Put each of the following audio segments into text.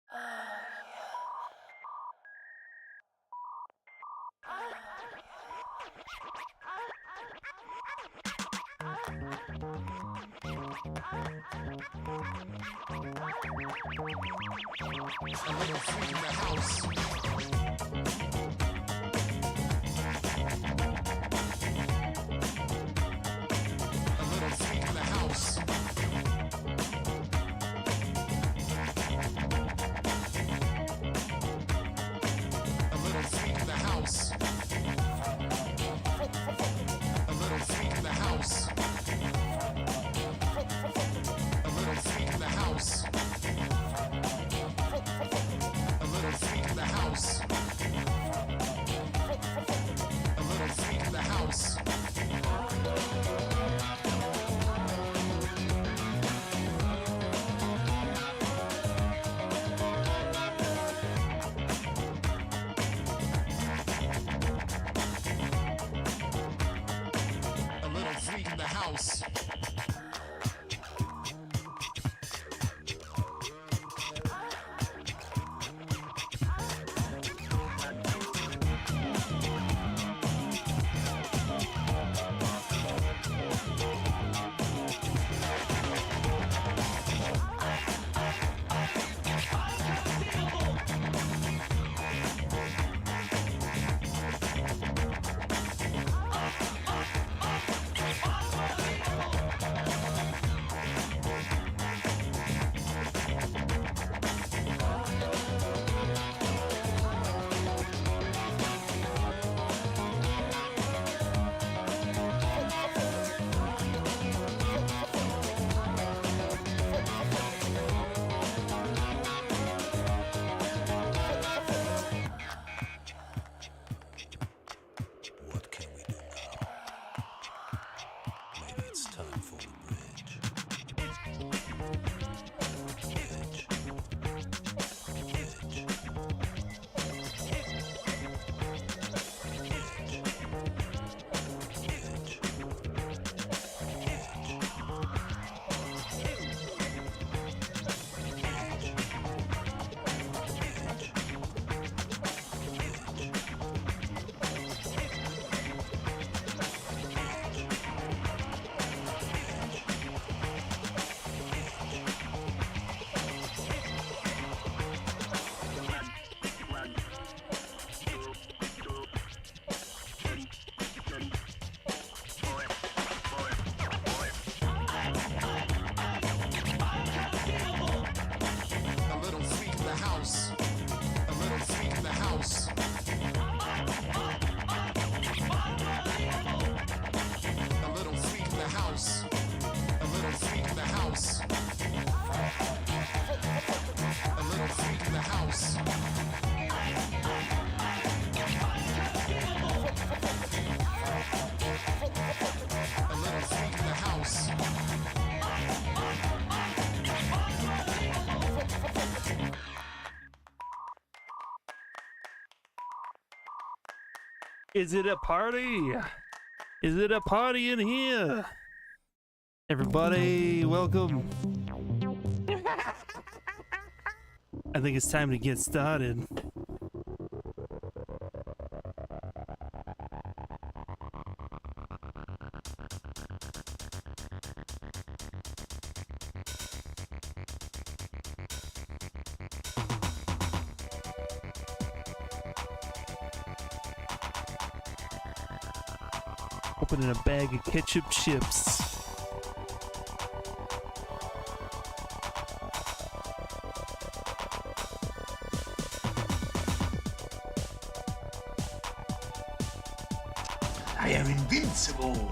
A little freak in the house. A little freak in the house. A little freak in the house. A little freak in the house. A little freak in the house. A little freak in the house. A little freak in the house. A little freak in the house. What can we do now? Maybe it's time for the bridge. Bridge. Bridge. A little freak in the house. A little freak in the house. A little freak in the house. A little freak in the house. A little freak in the house. A little freak in the house. Is it a party? Is it a party in here? Everybody, welcome. I think it's time to get started. Opening a bag of ketchup chips. I am invincible.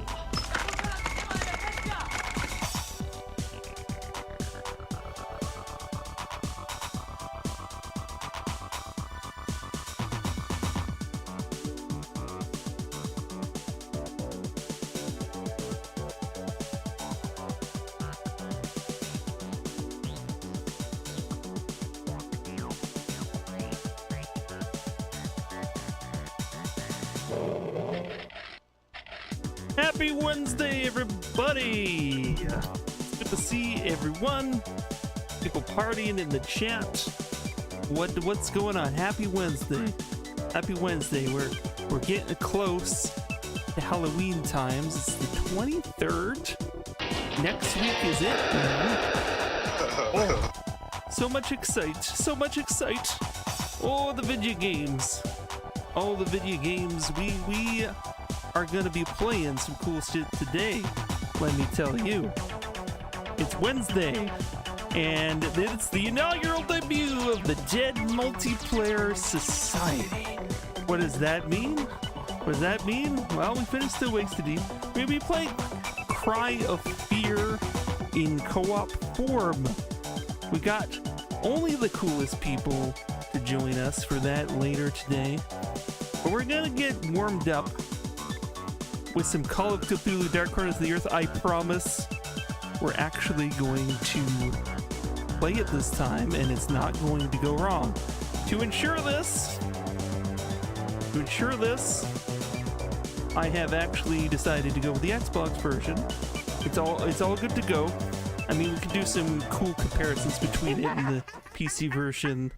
Happy Wednesday, everybody! Good to see everyone. People partying in the chat. What's going on? Happy Wednesday. Happy Wednesday. We're getting close to Halloween times. It's the 23rd. Next week is it. Oh, so much excite. So much excite. Oh, the video games. Oh, the video games. We are gonna be playing some cool shit today. Let me tell you. It's Wednesday. And it's the inaugural debut of the Dead Multiplayer Society. What does that mean? What does that mean? Well, we finished the Wasted Eve. We'll be playing Cry of Fear in co-op form. We got only the coolest people to join us for that later today. But we're gonna get warmed up with some Call of Cthulhu Dark Corners of the Earth. I promise we're actually going to play it this time, and it's not going to go wrong. To ensure this, I have actually decided to go with the Xbox version. It's all good to go. I mean, we can do some cool comparisons between it and the PC version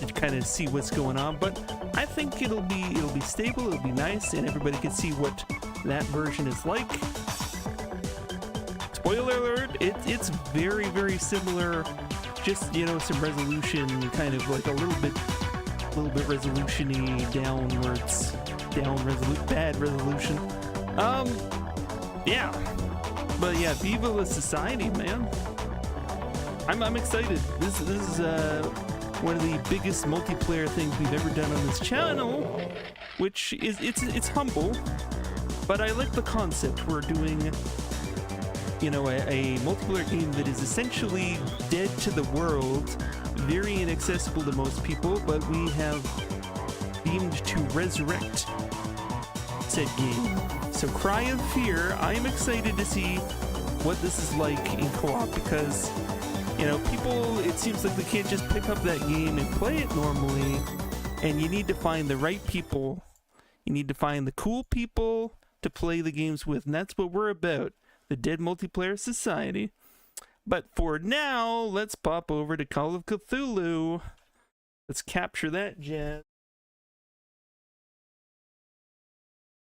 to kind of see what's going on. But I think it'll be stable. It'll be nice, and everybody can see what that version is like. Spoiler alert, it's very, very similar, just, you know, some resolution, kind of like a little bit resolution-y, bad resolution. Yeah. But yeah, Viva la Society, man. I'm excited. This is one of the biggest multiplayer things we've ever done on this channel, which is, it's humble, but I like the concept. We're doing, you know, a multiplayer game that is essentially dead to the world, very inaccessible to most people, but we have deemed to resurrect said game. So Cry of Fear, I am excited to see what this is like in co-op, because, you know, people, it seems like they can't just pick up that game and play it normally, and you need to find the right people. You need to find the cool people to play the games with, and that's what we're about. The Dead Multiplayer Society. But for now, let's pop over to Call of Cthulhu. Let's capture that jazz.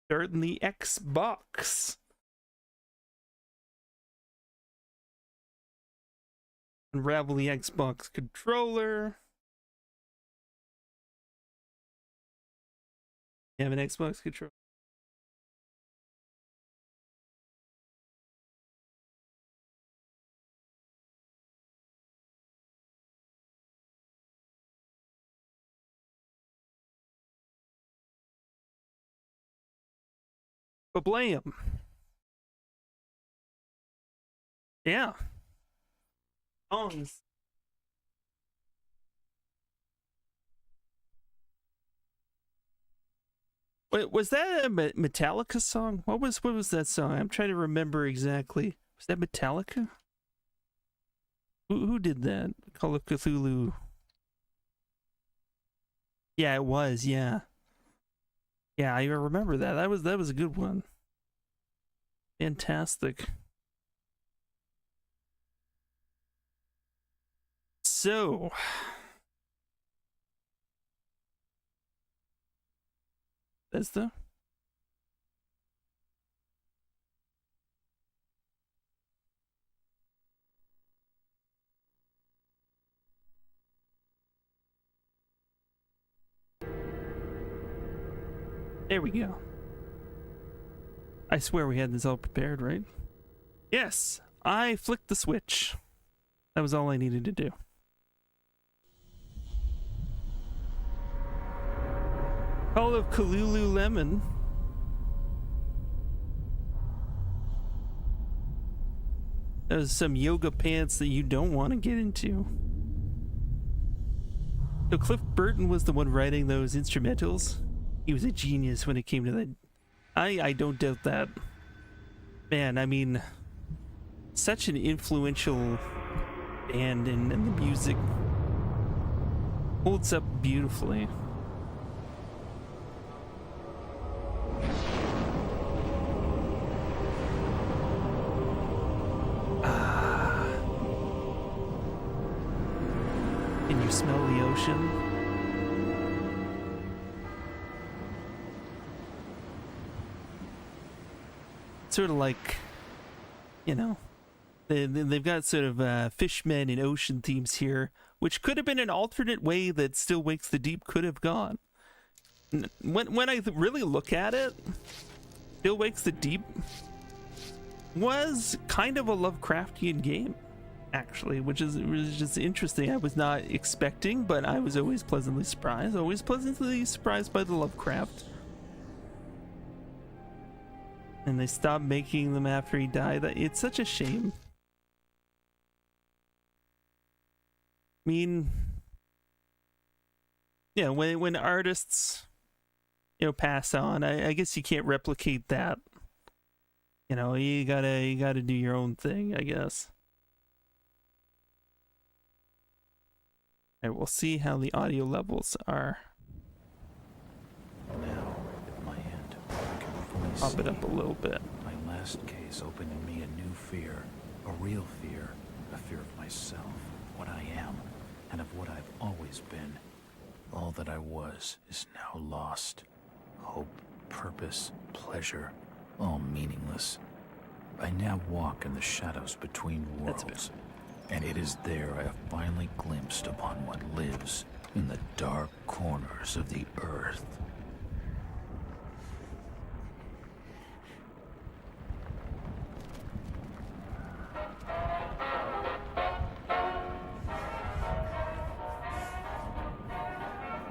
Starting the Xbox. Unravel the Xbox controller. You have an Xbox controller? Blam. Yeah. Songs. Wait, was that a Metallica song? What was that song? I'm trying to remember exactly. Was that Metallica? Who did that? Call of Cthulhu. Yeah, it was. Yeah. Yeah, I remember that. That was a good one. Fantastic. So, Bethesda. There we go. I swear we had this all prepared, right? Yes, I flicked the switch. That was all I needed to do. Call of Cthulhu Lemon. There's some yoga pants that you don't want to get into. So Cliff Burton was the one writing those instrumentals. He was a genius when it came to that. I don't doubt that. Man, I mean, such an influential band, and the music holds up beautifully. Can and you smell the ocean. Sort of like, you know, they've got sort of fishmen and ocean themes here, which could have been an alternate way that Still Wakes the Deep could have gone. When I really look at it, Still Wakes the Deep was kind of a Lovecraftian game, actually, which is just interesting. I was not expecting, but I was always pleasantly surprised. Always pleasantly surprised by the Lovecraft. And they stopped making them after he died. It's such a shame. I mean, yeah, when artists, you know, pass on, I guess you can't replicate that. You know, you gotta do your own thing, I guess. Alright, we'll see how the audio levels are. Now, at my end, I can fully Pop it see up a little bit. my last case opened in me a new fear, a real fear, a fear of myself, what I am, and of what I've always been. All that I was is now lost. Hope, purpose, pleasure, all meaningless. I now walk in the shadows between That's worlds, and it is there I have finally glimpsed upon what lives in the dark corners of the earth.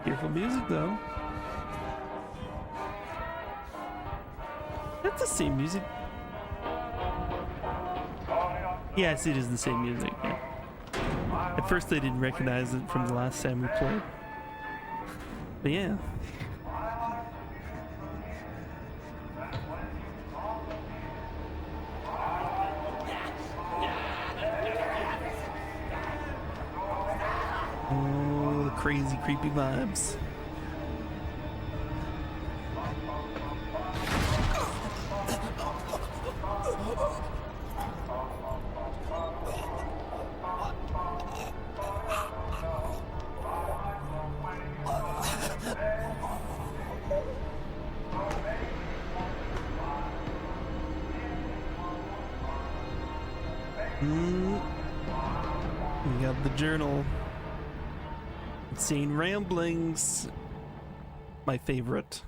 Beautiful music, though. That's the same music. Yes, it is the same music. Yeah. At first, I didn't recognize it from the last time we played. But yeah. Oh, the crazy, creepy vibes. We got the journal. Insane Ramblings. My favorite.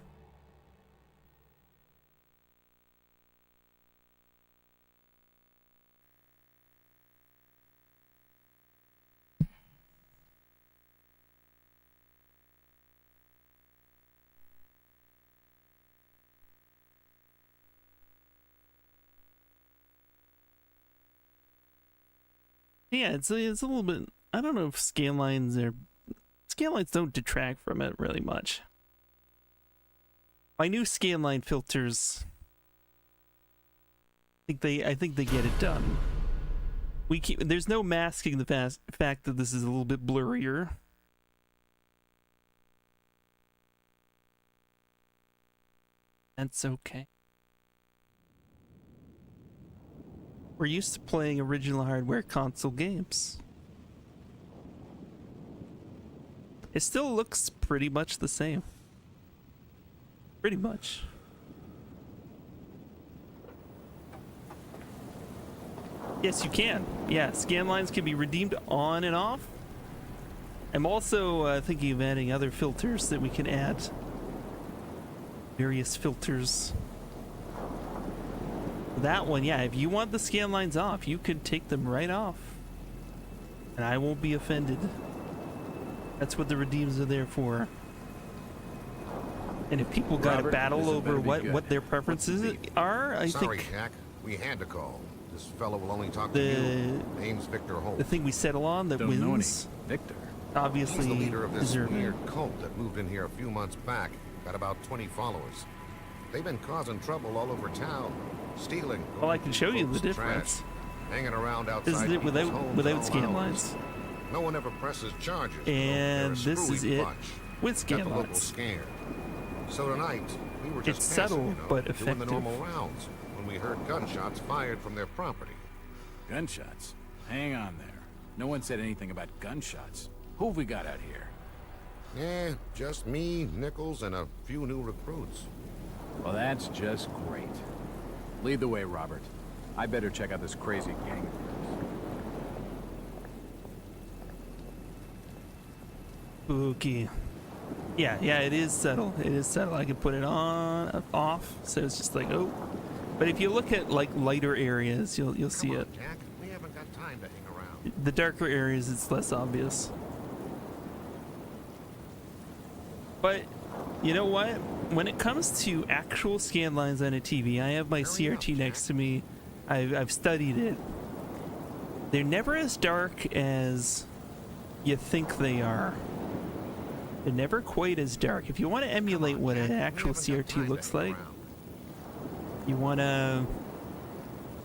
Yeah, it's a little bit. I don't know if scan lines don't detract from it really much. My new scanline filters, I think they get it done. There's no masking the fact that this is a little bit blurrier. That's okay. We're used to playing original hardware console games. It still looks pretty much the same. Pretty much. Yes, you can. Yeah, scan lines can be redeemed on and off. I'm also thinking of adding other filters that we can add. Various filters. That one, yeah, if you want the scan lines off, you can take them right off. And I won't be offended. That's what the redeems are there for. And if people got to battle over what their preferences are, I Sorry, think Jack. We had to call. This fellow will only talk to the you. Name's Victor Holt. the thing we settle on that Don't know any. wins, Victor. obviously, He's the leader of this deserve it. weird cult that moved in here a few months back. Got about 20 followers. They've been causing trouble all over town. Stealing. Well, I can show you the folks' difference. trash, hanging around outside This is it people's homes without all scan hours. lines. No one ever presses charges. though. And They're a this is screwy it bunch. with Got scan the local lines. scared. So tonight, we were just It's passing, subtle, you know, but doing effective. the normal rounds when we heard gunshots fired from their property. Gunshots? Hang on there. No one said anything about gunshots. Who have we got out here? Just me, Nichols, and a few new recruits. Well, that's just great. Lead the way, Robert. I better check out this crazy gang. Okay. Yeah, it is subtle. It is subtle. I can put it on, off, so it's just like, oh. But if you look at like lighter areas, you'll see Come on, it. Jack. We haven't got time to hang around. The darker areas, it's less obvious. But you know what? When it comes to actual scan lines on a TV, I have my CRT next to me. I've studied it. They're never as dark as you think they are. They're never quite as dark. If you want to emulate what an actual CRT looks like, you want to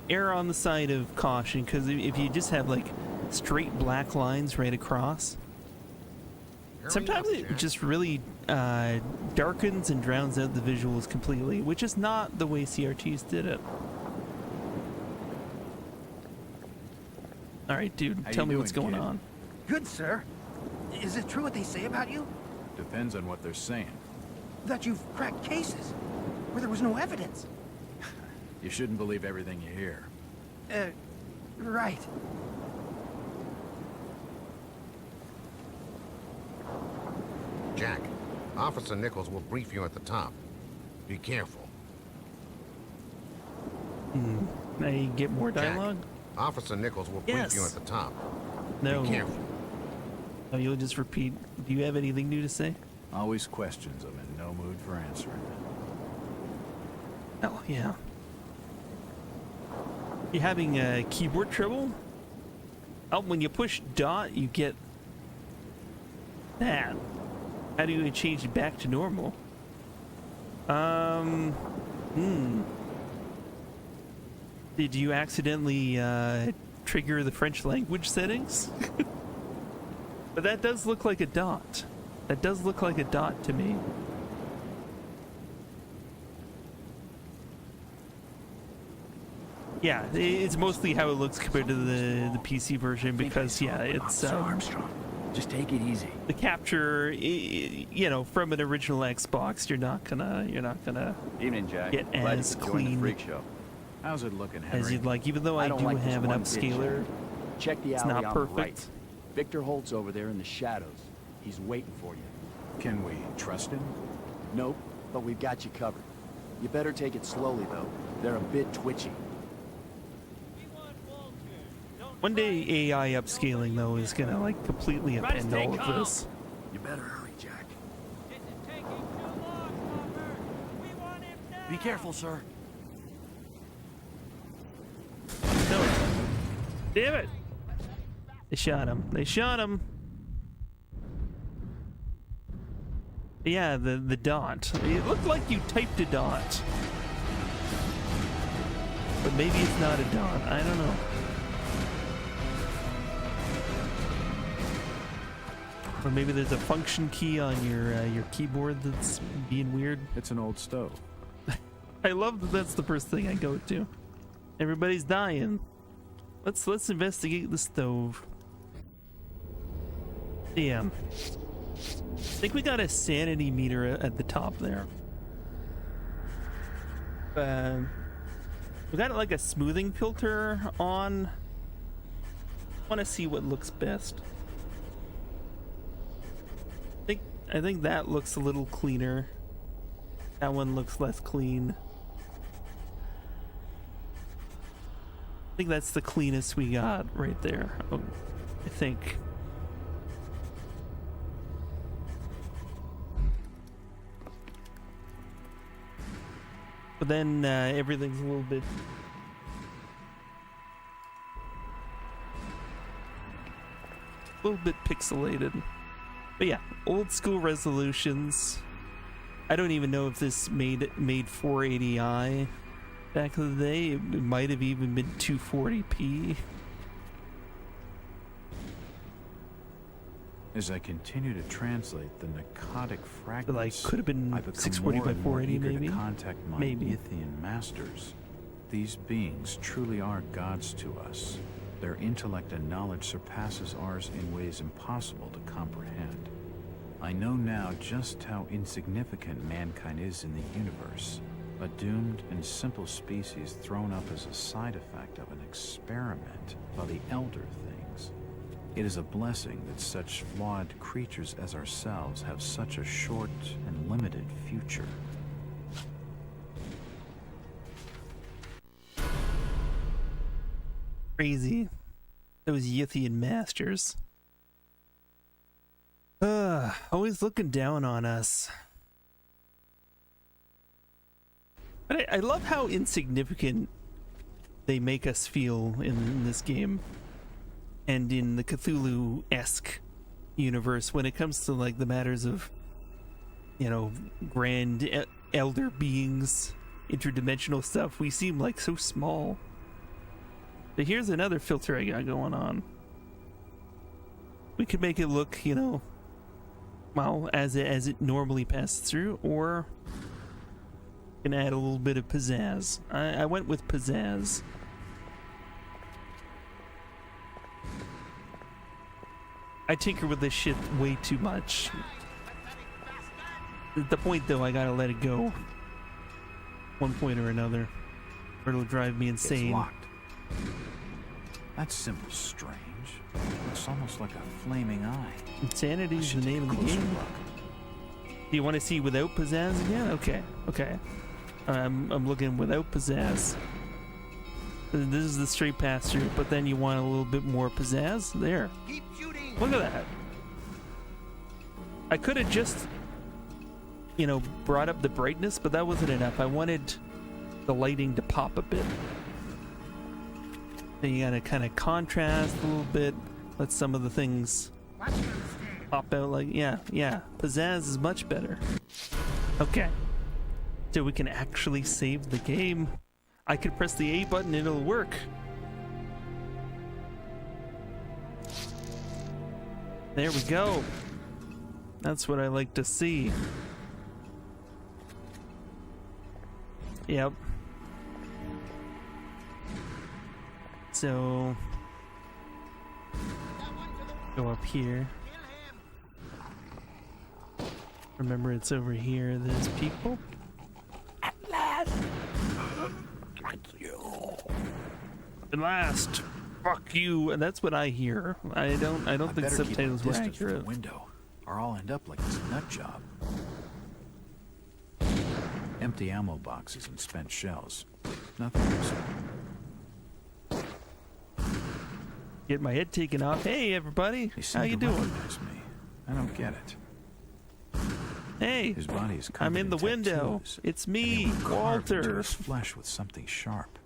err on the side of caution, because if you just have like straight black lines right across, sometimes it just really darkens and drowns out the visuals completely, which is not the way CRTs did it. All right, dude, How tell you me what's doing, going kid? on. Good, sir. Is it true what they say about you? Depends on what they're saying. That you've cracked cases where there was no evidence? You shouldn't believe everything you hear. Right. Jack, Officer Nichols will brief you at the top. Be careful. Now you get more Jack, dialogue? Officer Nichols will brief you Yes. at the top. No. Be careful. Oh, you'll just repeat. Do you have anything new to say? Always questions I'm in no mood for answering. Oh, yeah. You having keyboard trouble? Oh, when you push dot, you get that. How do you change it back to normal? Did you accidentally trigger the French language settings? But that does look like a dot. That does look like a dot to me. Yeah, it's mostly how it looks compared to the PC version, because yeah, it's Armstrong. Just take it easy. the capture, you know, from an original Xbox, you're not gonna Evening, Jack. get Glad as you could join clean the freak show. How's it looking, Henry? as you'd like. Even though I don't do like this have an one bit, upscaler, Check the it's alley not on the perfect. right. Victor Holt's over there in the shadows. He's waiting for you. Can we trust him? Nope, but we've got you covered. You better take it slowly, though. They're a bit twitchy. One day AI upscaling though is gonna like completely upend all of this. You better hurry, Jack. Be careful, sir. No. Damn it! They shot him. They shot him. Yeah, the dot. It looked like you typed a dot. But maybe it's not a dot. I don't know. Or maybe there's a function key on your keyboard that's being weird. It's an old stove. I love that that's the first thing I go to. Everybody's dying. Let's investigate the stove. Damn. I think we got a sanity meter at the top there. We got like a smoothing filter on. I want to see what looks best. I think that looks a little cleaner. That one looks less clean. I think that's the cleanest we got right there. Oh, I think. But then everything's a little bit pixelated. But yeah, old school resolutions. I don't even know if this made 480i back in the day. It might have even been 240p. As I continue to translate the narcotic fragments, Could have been I become 640 more by and more 480 eager maybe. to contact my Maybe. Ythian masters. These beings truly are gods to us, Their intellect and knowledge surpasses ours in ways impossible to comprehend. I know now just how insignificant mankind is in the universe, a doomed and simple species thrown up as a side effect of an experiment by the elder things. It is a blessing that such flawed creatures as ourselves have such a short and limited future. Crazy. Those Yithian masters. Always looking down on us. But I love how insignificant they make us feel in this game. And in the Cthulhu-esque universe when it comes to like the matters of, you know, grand elder beings, interdimensional stuff, we seem like so small. But here's another filter I got going on. We could make it look, you know, well, as it normally passes through, or can add a little bit of pizzazz. I went with pizzazz. I tinker with this shit way too much. At the point though, I gotta let it go. One point or another, or it'll drive me insane. It's locked. That symbol's strange. Looks almost like a flaming eye. Insanity is the name of the Closer game. look. Do you want to see without pizzazz again? Okay, okay. I'm looking without pizzazz. This is the straight pass through, but then you want a little bit more pizzazz. There. Keep shooting. Look at that. I could have just, you know, brought up the brightness, but that wasn't enough. I wanted the lighting to pop a bit. Then you gotta kind of contrast a little bit, let some of the things pop out. Like, yeah, pizzazz is much better. Okay, so we can actually save the game. I could press the A button and it'll work. There we go. That's what I like to see. Yep. So go up here. Remember, it's over here. There's people. At last. At last. Fuck you. And that's what I hear. I don't think subtitles were accurate. Window, or I'll end up like this nut job. Empty ammo boxes and spent shells. Nothing useful. Get my head taken off. Hey, everybody. They seem How you to doing? recognize me. I don't get it. Hey, His body is covered I'm in the window. tattoos, It's and they me, were carved into Walter. his flesh with something sharp.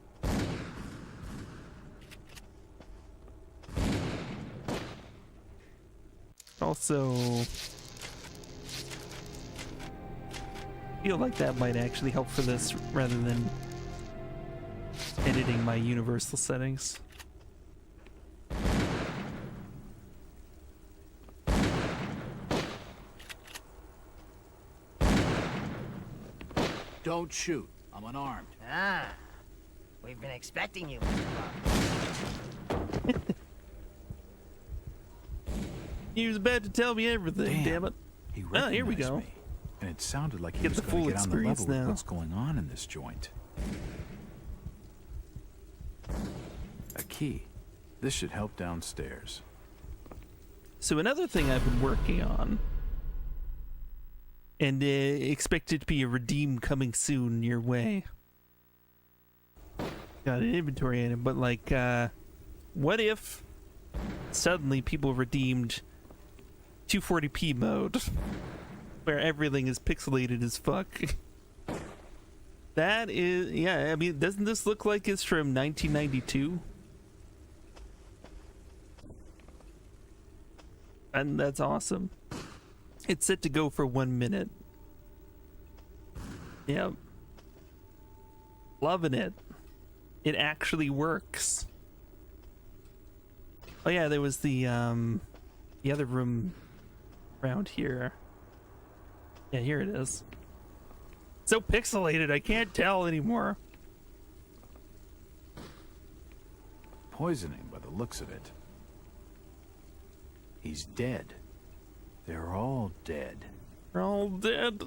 Also, feel like that might actually help for this rather than editing my universal settings. Don't shoot. I'm unarmed. Ah, we've been expecting you, Mr. Bob. He was about to tell me everything, damn it. He Ah, here we recognized go. me, and it sounded like he Get was the going full to get on the experience level with now. what's going on in this joint. A key. This should help downstairs. So another thing I've been working on, and expect it to be a redeem coming soon your way. Got an inventory item, but like, what if suddenly people redeemed 240p mode, where everything is pixelated as fuck? That is, yeah, I mean, doesn't this look like it's from 1992? And that's awesome. It's set to go for 1 minute. Yep. Loving it. It actually works. Oh yeah, there was the other room around here. Yeah, here it is. So pixelated, I can't tell anymore. poisoning by the looks of it. He's dead. They're all dead. They're all dead.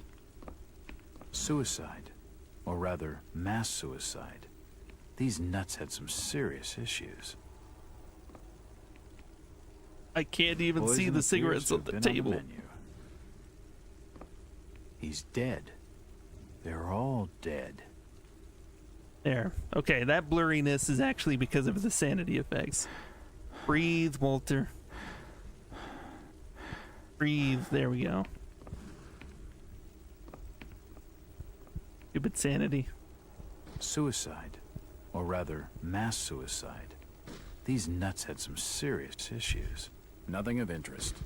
Suicide. Or rather, mass suicide. These nuts had some serious issues. I can't even see Poison the appears cigarettes to on have the been table. menu. He's dead. They're all dead. There. Okay, that blurriness is actually because of the sanity effects. Breathe, Walter. Breathe. There we go. Stupid sanity. Suicide. Or rather, mass suicide. These nuts had some serious issues. Nothing of interest.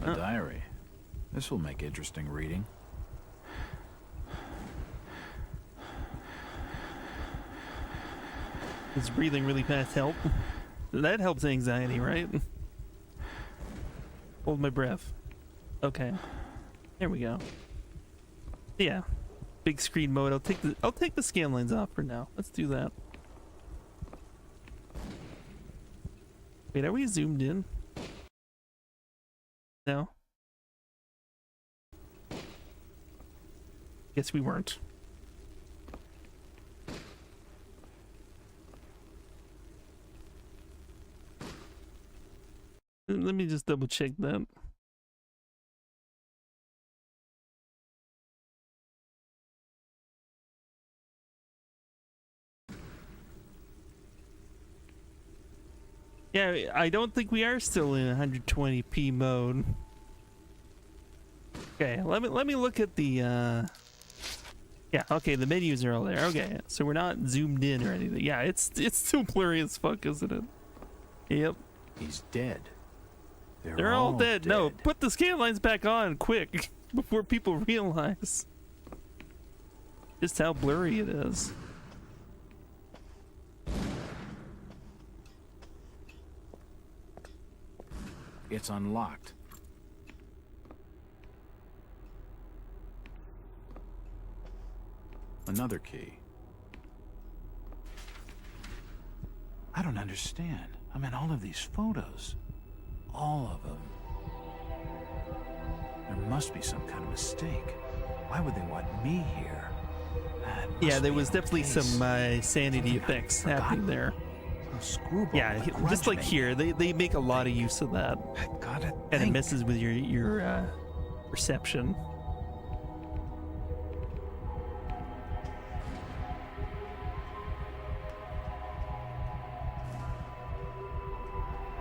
A diary. This will make interesting reading. Does breathing really fast help? That helps anxiety, right? Hold my breath. Okay. There we go. Yeah. Big screen mode. I'll take the scan lines off for now. Let's do that. Wait, are we zoomed in? No. Guess we weren't. Let me just double check that. Yeah, I don't think we are still in 120p mode. Okay, let me look at the yeah, okay, the menus are all there. Okay, so we're not zoomed in or anything. Yeah, it's still blurry as fuck, isn't it? Yep. He's dead. They're all dead. No, put the scan lines back on quick before people realize just how blurry it is. It's unlocked. Another key. I don't understand. I mean, all of these photos. All of them. There must be some kind of mistake. Why would they want me here? Yeah, there was definitely some sanity effects happening there. Yeah, just like here, they make a lot of use of that. And it messes with your perception.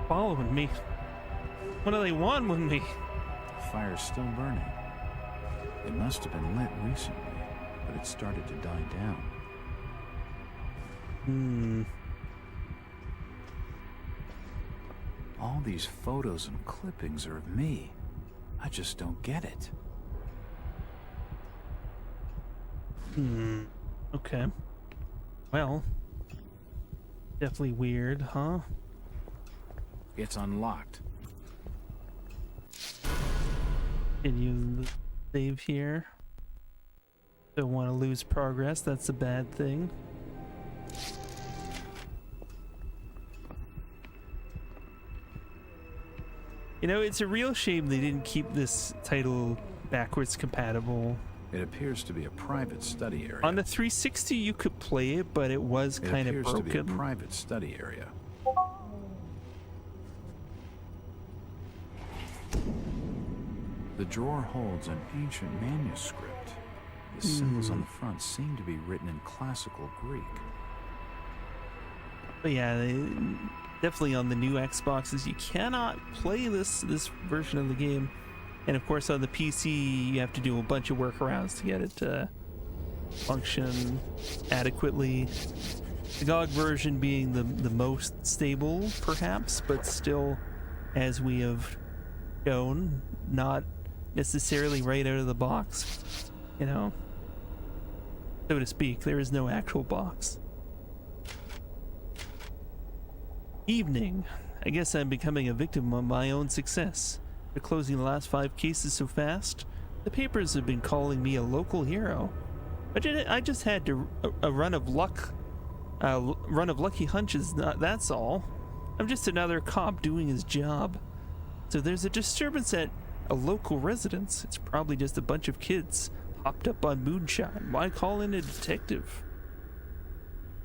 Following me. What do they want with me? The fire's still burning. It must have been lit recently, but it started to die down. All these photos and clippings are of me. I just don't get it. Okay. Well, definitely weird, huh? It's unlocked. Can use the save here. Don't want to lose progress, that's a bad thing. You know, it's a real shame they didn't keep this title backwards compatible. It appears to be a private study area. On the 360 you could play it, but it was kind of It appears to be a broken. private study area. The drawer holds an ancient manuscript. The symbols on the front seem to be written in classical Greek. But yeah, definitely on the new Xboxes you cannot play this version of the game, and of course on the PC you have to do a bunch of workarounds to get it to function adequately. The GOG version being the most stable perhaps, but still, as we have shown, not necessarily right out of the box, you know, so to speak. There is no actual box. Evening. I guess I'm becoming a victim of my own success. They're closing the last 5 cases so fast. The papers have been calling me a local hero. I just had a run of luck run of lucky hunches, that's all. I'm just another cop doing his job. So there's a disturbance at a local residence. It's probably just a bunch of kids hopped up on moonshine. Why call in a detective?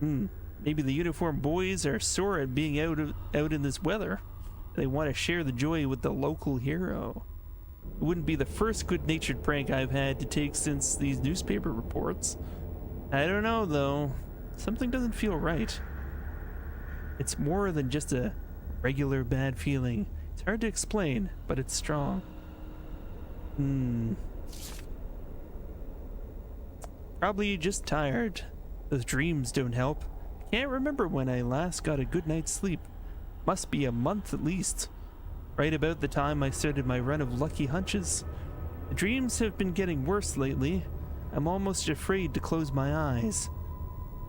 Maybe the uniformed boys are sore at being out in this weather. They want to share the joy with the local hero. It wouldn't be the first good-natured prank I've had to take since these newspaper reports. I don't know, though. Something doesn't feel right. It's more than just a regular bad feeling. It's hard to explain, but it's strong. Probably just tired. Those dreams don't help. I can't remember when I last got a good night's sleep. Must be a month at least. Right about the time I started my run of lucky hunches. The dreams have been getting worse lately. I'm almost afraid to close my eyes.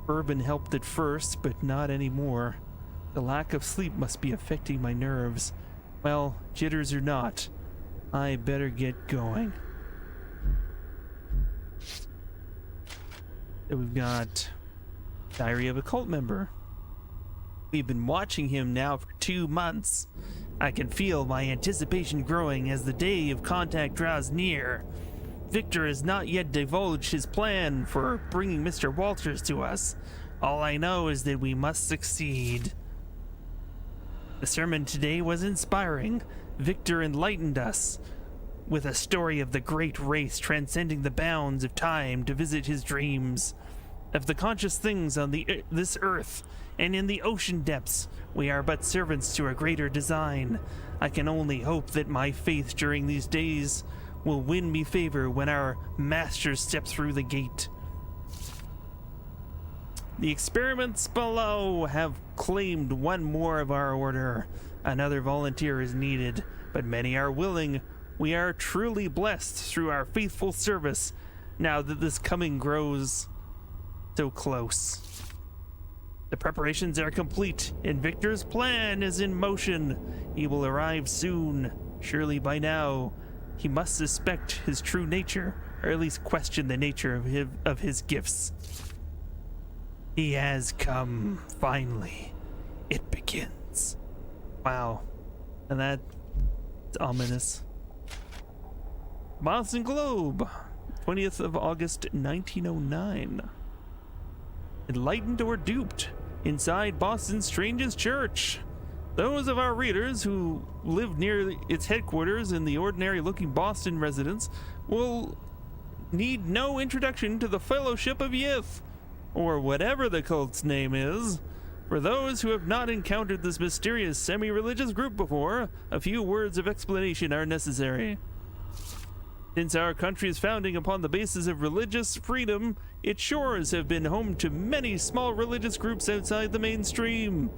Bourbon helped at first, but not anymore. The lack of sleep must be affecting my nerves. Well, jitters or not, I better get going. So we've got Diary of a Cult Member. We've been watching him now for 2 months. I can feel my anticipation growing as the day of contact draws near. Victor has not yet divulged his plan for bringing Mr. Walters to us. All I know is that we must succeed. The sermon today was inspiring. Victor enlightened us with a story of the great race transcending the bounds of time to visit his dreams. Of the conscious things on this earth and in the ocean depths, we are but servants to a greater design. I can only hope that my faith during these days will win me favor when our masters step through the gate. The experiments below have claimed one more of our order. Another volunteer is needed, but many are willing. We are truly blessed through our faithful service now that this coming grows so close. The preparations are complete, and Victor's plan is in motion. He will arrive soon. Surely by now, he must suspect his true nature, or at least question the nature of his gifts. He has come, finally. It begins. Wow. And that's ominous. Boston Globe, 20th of August, 1909. Enlightened or duped? Inside Boston's strangest church. Those of our readers who live near its headquarters in the ordinary-looking Boston residence will need no introduction to the Fellowship of Yith, or whatever the cult's name is. For those who have not encountered this mysterious semi-religious group before, a few words of explanation are necessary. Since our country's founding upon the basis of religious freedom, its shores have been home to many small religious groups outside the mainstream.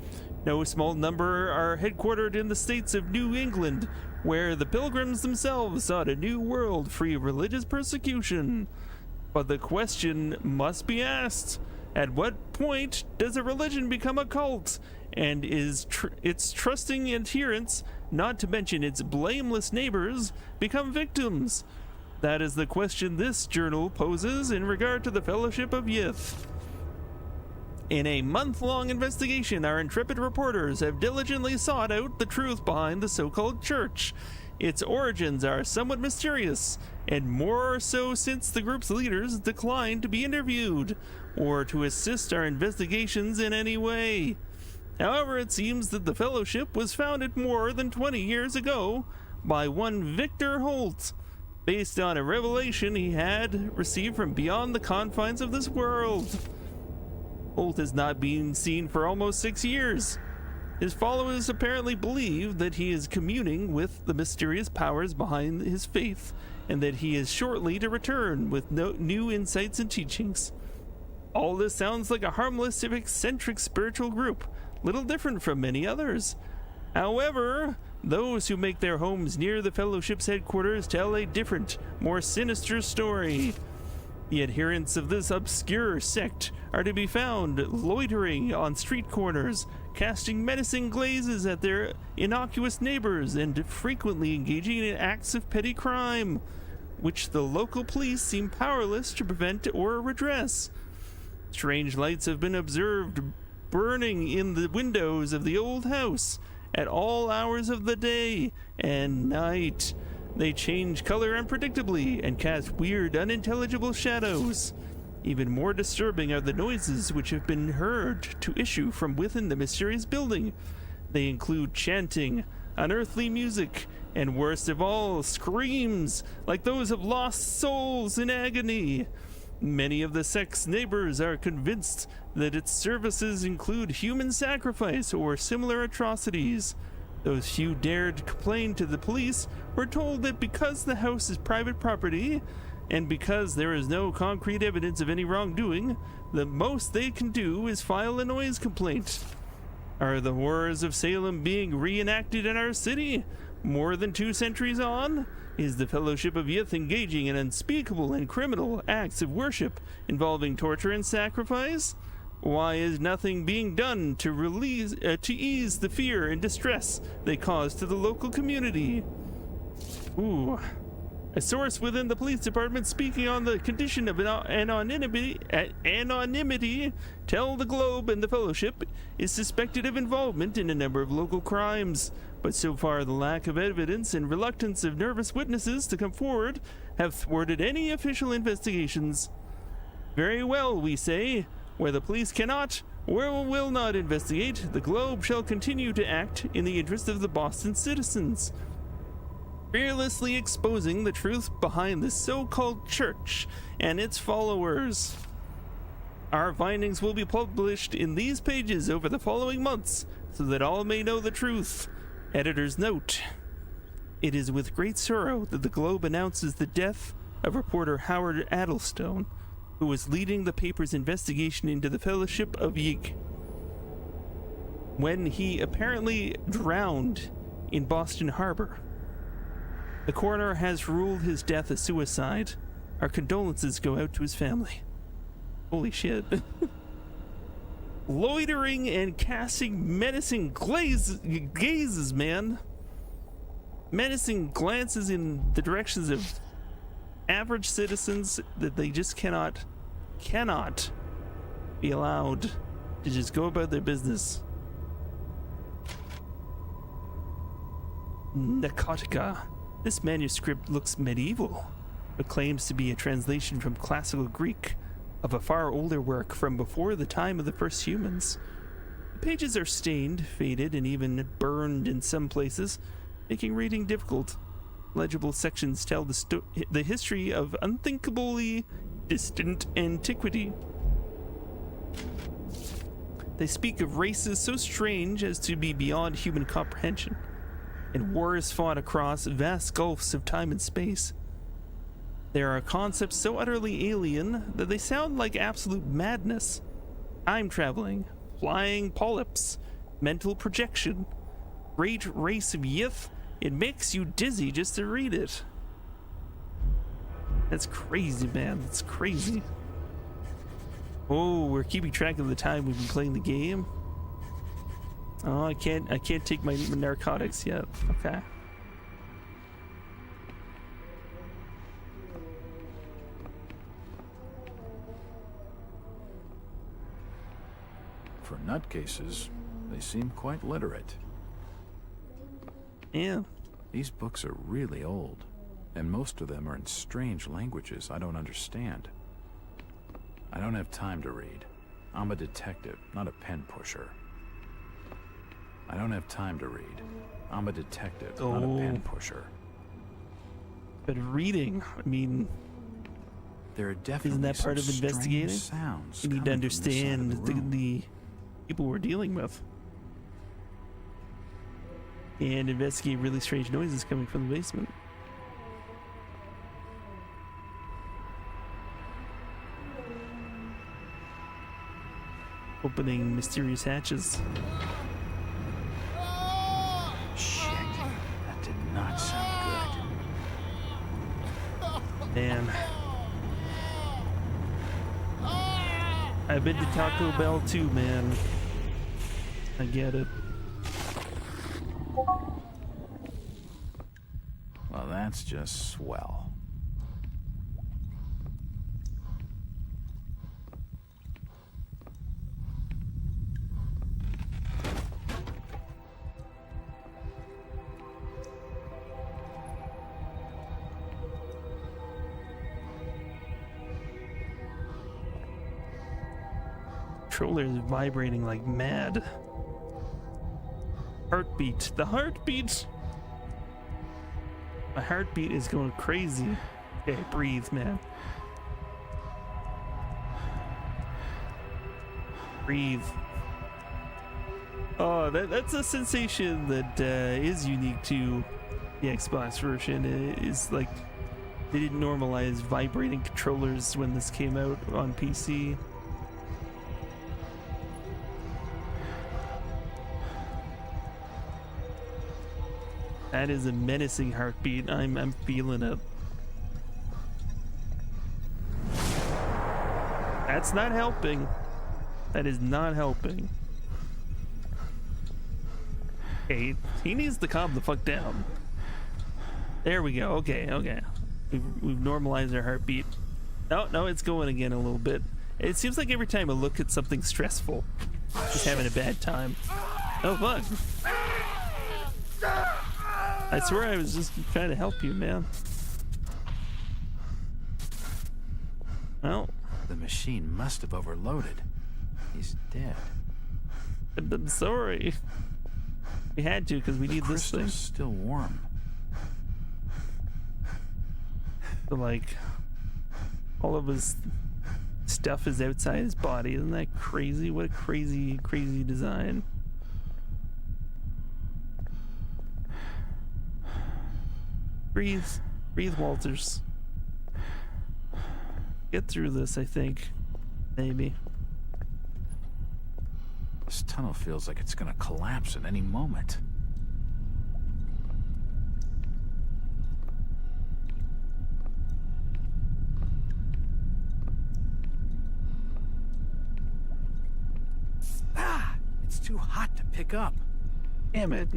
No small number are headquartered in the states of New England, where the Pilgrims themselves sought a new world free of religious persecution. But the question must be asked, at what point does a religion become a cult, and is its trusting adherents, not to mention its blameless neighbors, become victims? That is the question this journal poses in regard to the Fellowship of Yith. In a month-long investigation, our intrepid reporters have diligently sought out the truth behind the so-called church. Its origins are somewhat mysterious, and more so since the group's leaders declined to be interviewed or to assist our investigations in any way. However, it seems that the Fellowship was founded more than 20 years ago by one Victor Holt, based on a revelation he had received from beyond the confines of this world. Holt has not been seen for almost 6 years. His followers apparently believe that he is communing with the mysterious powers behind his faith, and that he is shortly to return with new insights and teachings. All this sounds like a harmless, eccentric spiritual group, little different from many others. However, those who make their homes near the Fellowship's headquarters tell a different, more sinister story. The adherents of this obscure sect are to be found loitering on street corners, casting menacing glazes at their innocuous neighbors, and frequently engaging in acts of petty crime, which the local police seem powerless to prevent or redress. Strange lights have been observed burning in the windows of the old house at all hours of the day and night. They change color unpredictably and cast weird, unintelligible shadows. Even more disturbing are the noises which have been heard to issue from within the mysterious building. They include chanting, unearthly music, and worst of all, screams like those of lost souls in agony. Many of the sect's neighbors are convinced that its services include human sacrifice or similar atrocities. Those few dared complain to the police were told that because the house is private property, and because there is no concrete evidence of any wrongdoing, the most they can do is file a noise complaint. Are the horrors of Salem being reenacted in our city? More than 2 centuries on? Is the Fellowship of Yith engaging in unspeakable and criminal acts of worship involving torture and sacrifice? Why is nothing being done to ease the fear and distress they cause to the local community? Ooh. A source within the police department speaking on the condition of anonymity tell the Globe and the Fellowship is suspected of involvement in a number of local crimes. But so far, the lack of evidence and reluctance of nervous witnesses to come forward have thwarted any official investigations. Very well, we say. Where the police cannot or will not investigate, the Globe shall continue to act in the interest of the Boston citizens, fearlessly exposing the truth behind this so-called church and its followers. Our findings will be published in these pages over the following months so that all may know the truth. Editor's note: it is with great sorrow that the Globe announces the death of reporter Howard Addlestone, who was leading the paper's investigation into the Fellowship of Yig, when he apparently drowned in Boston Harbor. The coroner has ruled his death a suicide. Our condolences go out to his family. Holy shit. Loitering and casting menacing gazes, man. Menacing glances in the directions of average citizens that they just cannot be allowed to just go about their business. Narcotica. This manuscript looks medieval, but claims to be a translation from classical Greek of a far older work from before the time of the first humans. The pages are stained, faded, and even burned in some places, making reading difficult. Legible sections tell the history of unthinkably distant antiquity. They speak of races so strange as to be beyond human comprehension, and wars fought across vast gulfs of time and space. There are concepts so utterly alien that they sound like absolute madness. Time traveling, flying polyps, mental projection, great race of Yith. It makes you dizzy just to read it. That's crazy, man. That's crazy. Oh, we're keeping track of the time we've been playing the game. Oh, I can't take my narcotics yet. Okay. For nutcases, they seem quite literate. Yeah. These books are really old, and most of them are in strange languages I don't understand. I don't have time to read. I'm a detective, not a pen pusher. I don't have time to read. I'm a detective, not a pen pusher. But reading, I mean, There are definitely isn't that part of some strange investigating? sounds You need to coming from this side of understand the room. the people we're dealing with. And investigate really strange noises coming from the basement. Opening mysterious hatches. Shit, that did not sound good. Man. I've been to Taco Bell too, man. I get it. Well, that's just swell. controller is vibrating like mad. Heartbeat. The heartbeat! My heartbeat is going crazy. Okay, breathe, man. Breathe. Oh, that's a sensation that is unique to the Xbox version. It is like they didn't normalize vibrating controllers when this came out on PC. That is a menacing heartbeat. I'm feeling it. That's not helping. That is not helping. Okay, he needs to calm the fuck down. There we go. Okay, okay. We've normalized our heartbeat. No, it's going again a little bit. It seems like every time I look at something stressful, he's having a bad time. Oh fuck. I swear I was just trying to help you, man. Well, The machine must have overloaded. He's dead. I'm sorry. We had to because we need this thing. Crystal's still warm. So, like, all of his stuff is outside his body. Isn't that crazy? What a crazy, crazy design. Breathe. Breathe, Walters. Get through this, I think. Maybe. This tunnel feels like it's gonna collapse at any moment. Ah! It's too hot to pick up. Damn it.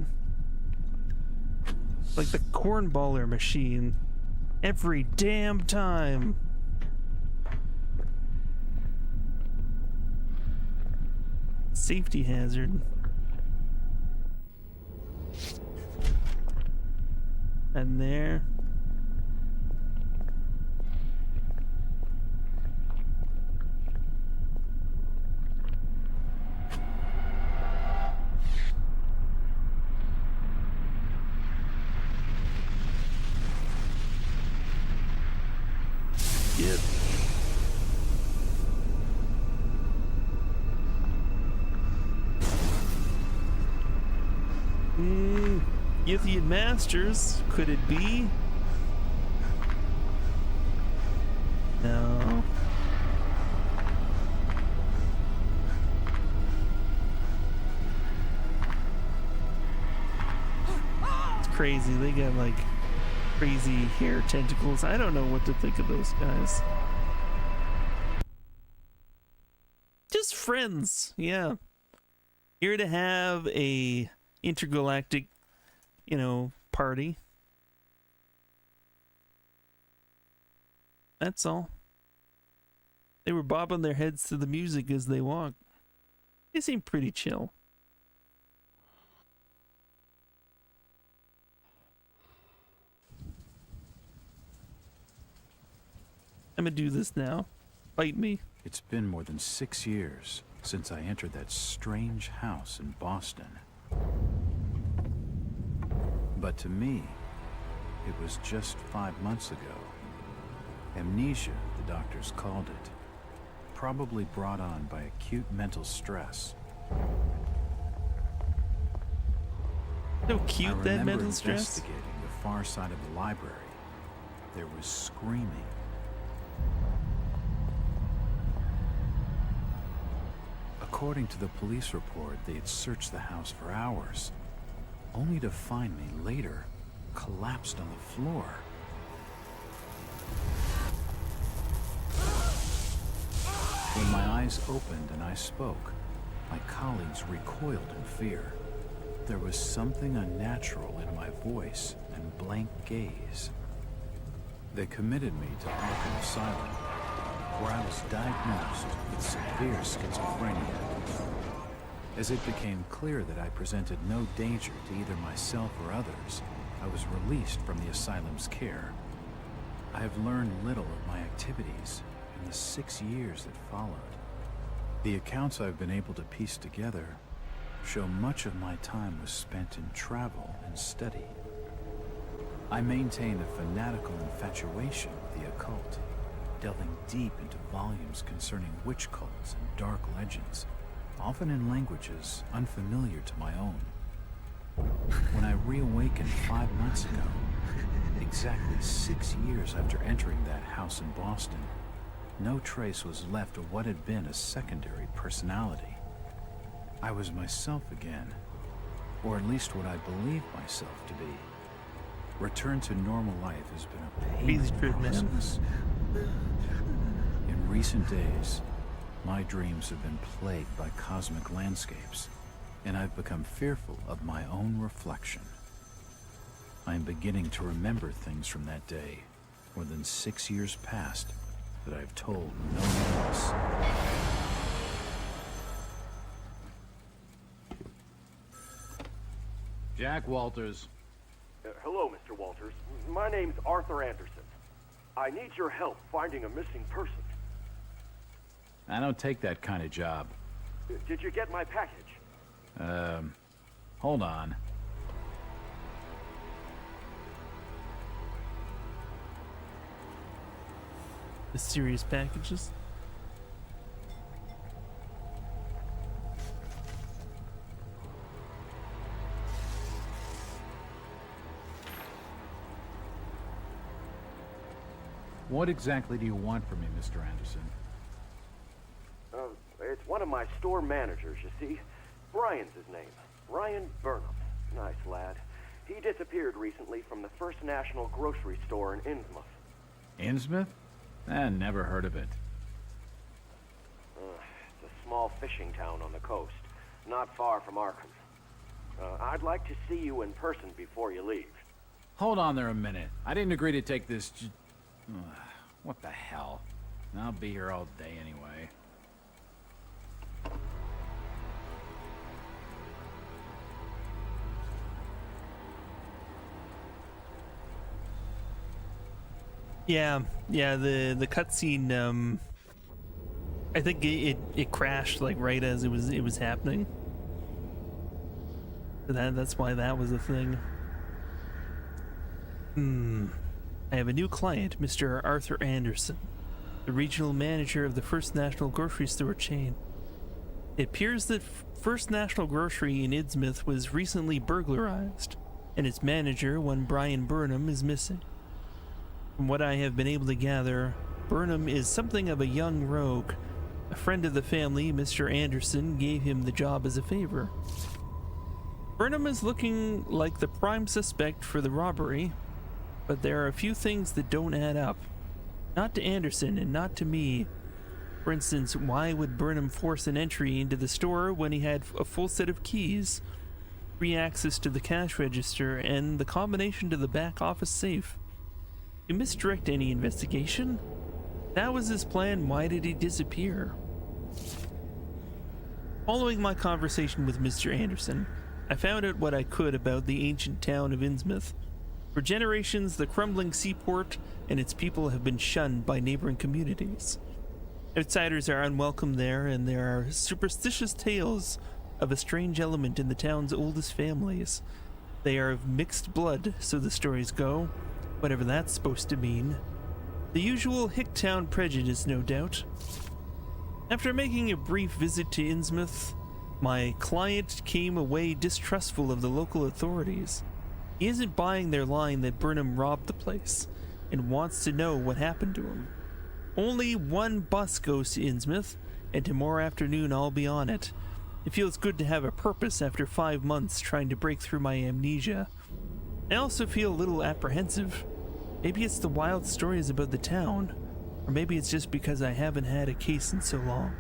Like the cornballer machine. Every damn time. Safety hazard. And there. Yep. Yithian Masters, could it be? No. It's crazy. They got like crazy hair tentacles. I don't know what to think of those guys. Just friends, yeah. Here to have a intergalactic, you know, party. That's all. They were bobbing their heads to the music as they walked. They seem pretty chill. I'm gonna do this now. Fight me. It's been more than 6 years since I entered that strange house in Boston. But to me, it was just 5 months ago. Amnesia, the doctors called it. Probably brought on by acute mental stress. So cute, that remember mental stress. investigating the far side of the library. There was screaming. According to the police report, they had searched the house for hours, only to find me later collapsed on the floor. When my eyes opened and I spoke, my colleagues recoiled in fear. There was something unnatural in my voice and blank gaze. They committed me to Arkham Asylum, where I was diagnosed with severe schizophrenia. As it became clear that I presented no danger to either myself or others, I was released from the asylum's care. I have learned little of my activities in the 6 years that followed. The accounts I've been able to piece together show much of my time was spent in travel and study. I maintained a fanatical infatuation with the occult, delving deep into volumes concerning witch cults and dark legends, often in languages unfamiliar to my own. When I reawakened 5 months ago, exactly 6 years after entering that house in Boston, no trace was left of what had been a secondary personality. I was myself again, or at least what I believed myself to be. Return to normal life has been a painful process. In recent days, my dreams have been plagued by cosmic landscapes, and I've become fearful of my own reflection. I am beginning to remember things from that day, more than 6 years past, that I've told no one else. Jack Walters. Hello, Mr. Walters. My name's Arthur Anderson. I need your help finding a missing person. I don't take that kind of job. Did you get my package? Hold on. The serious packages. What exactly do you want from me, Mr. Anderson? It's one of my store managers, you see. Brian's his name. Brian Burnham. Nice lad. He disappeared recently from the First National grocery store in Innsmouth. Innsmouth? Never heard of it. It's a small fishing town on the coast, not far from Arkham. I'd like to see you in person before you leave. Hold on there a minute. I didn't agree to take this what the hell? I'll be here all day anyway. Yeah, the cutscene. I think it crashed like right as it was happening. That's why that was a thing. I have a new client, Mr. Arthur Anderson, the regional manager of the First National grocery store chain. It appears that First National Grocery in Innsmouth was recently burglarized, and its manager, one Brian Burnham, is missing. From what I have been able to gather, Burnham is something of a young rogue. A friend of the family, Mr. Anderson, gave him the job as a favor. Burnham is looking like the prime suspect for the robbery, but there are a few things that don't add up. Not to Anderson and not to me. For instance, why would Burnham force an entry into the store when he had a full set of keys, free access to the cash register, and the combination to the back office safe? To misdirect any investigation? That was his plan. Why did he disappear? Following my conversation with Mr. Anderson, I found out what I could about the ancient town of Innsmouth. For generations, the crumbling seaport and its people have been shunned by neighboring communities. Outsiders are unwelcome there, and there are superstitious tales of a strange element in the town's oldest families. They are of mixed blood, so the stories go, whatever that's supposed to mean. The usual Hicktown prejudice, no doubt. After making a brief visit to Innsmouth, my client came away distrustful of the local authorities. He isn't buying their line that Burnham robbed the place, and wants to know what happened to him. Only one bus goes to Innsmouth, and tomorrow afternoon I'll be on it. It feels good to have a purpose after 5 months trying to break through my amnesia. I also feel a little apprehensive. Maybe it's the wild stories about the town, or maybe it's just because I haven't had a case in so long.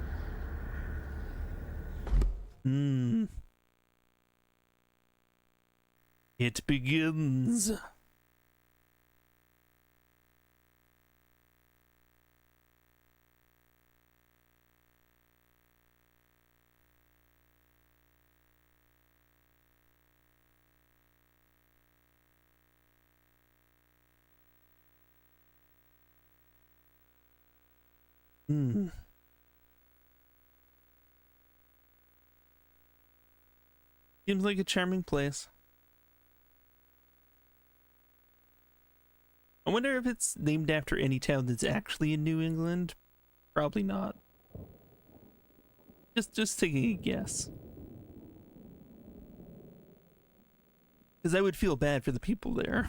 It begins. Seems like a charming place. I wonder if it's named after any town that's actually in New England. Probably not. Just taking a guess. Because I would feel bad for the people there.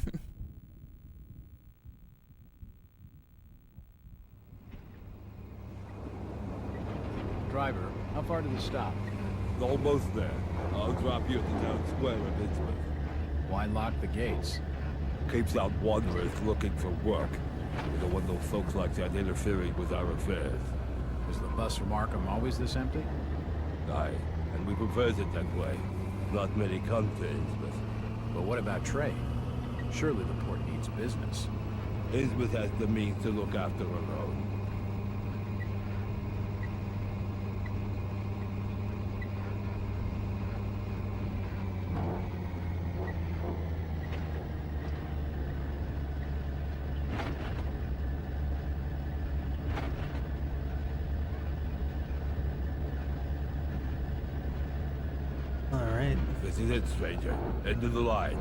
Driver, how far to the stop? Almost there. I'll drop you at the town square of Innsmouth. Why lock the gates? Keeps out wanderers looking for work. We don't want those folks like that interfering with our affairs. Is the bus from Arkham always this empty? Aye, and we prefers it that way. Not many come to Innsmouth. But what about trade? Surely the port needs business. Innsmouth has the means to look after her own. Alright. This is it, stranger. End of the line.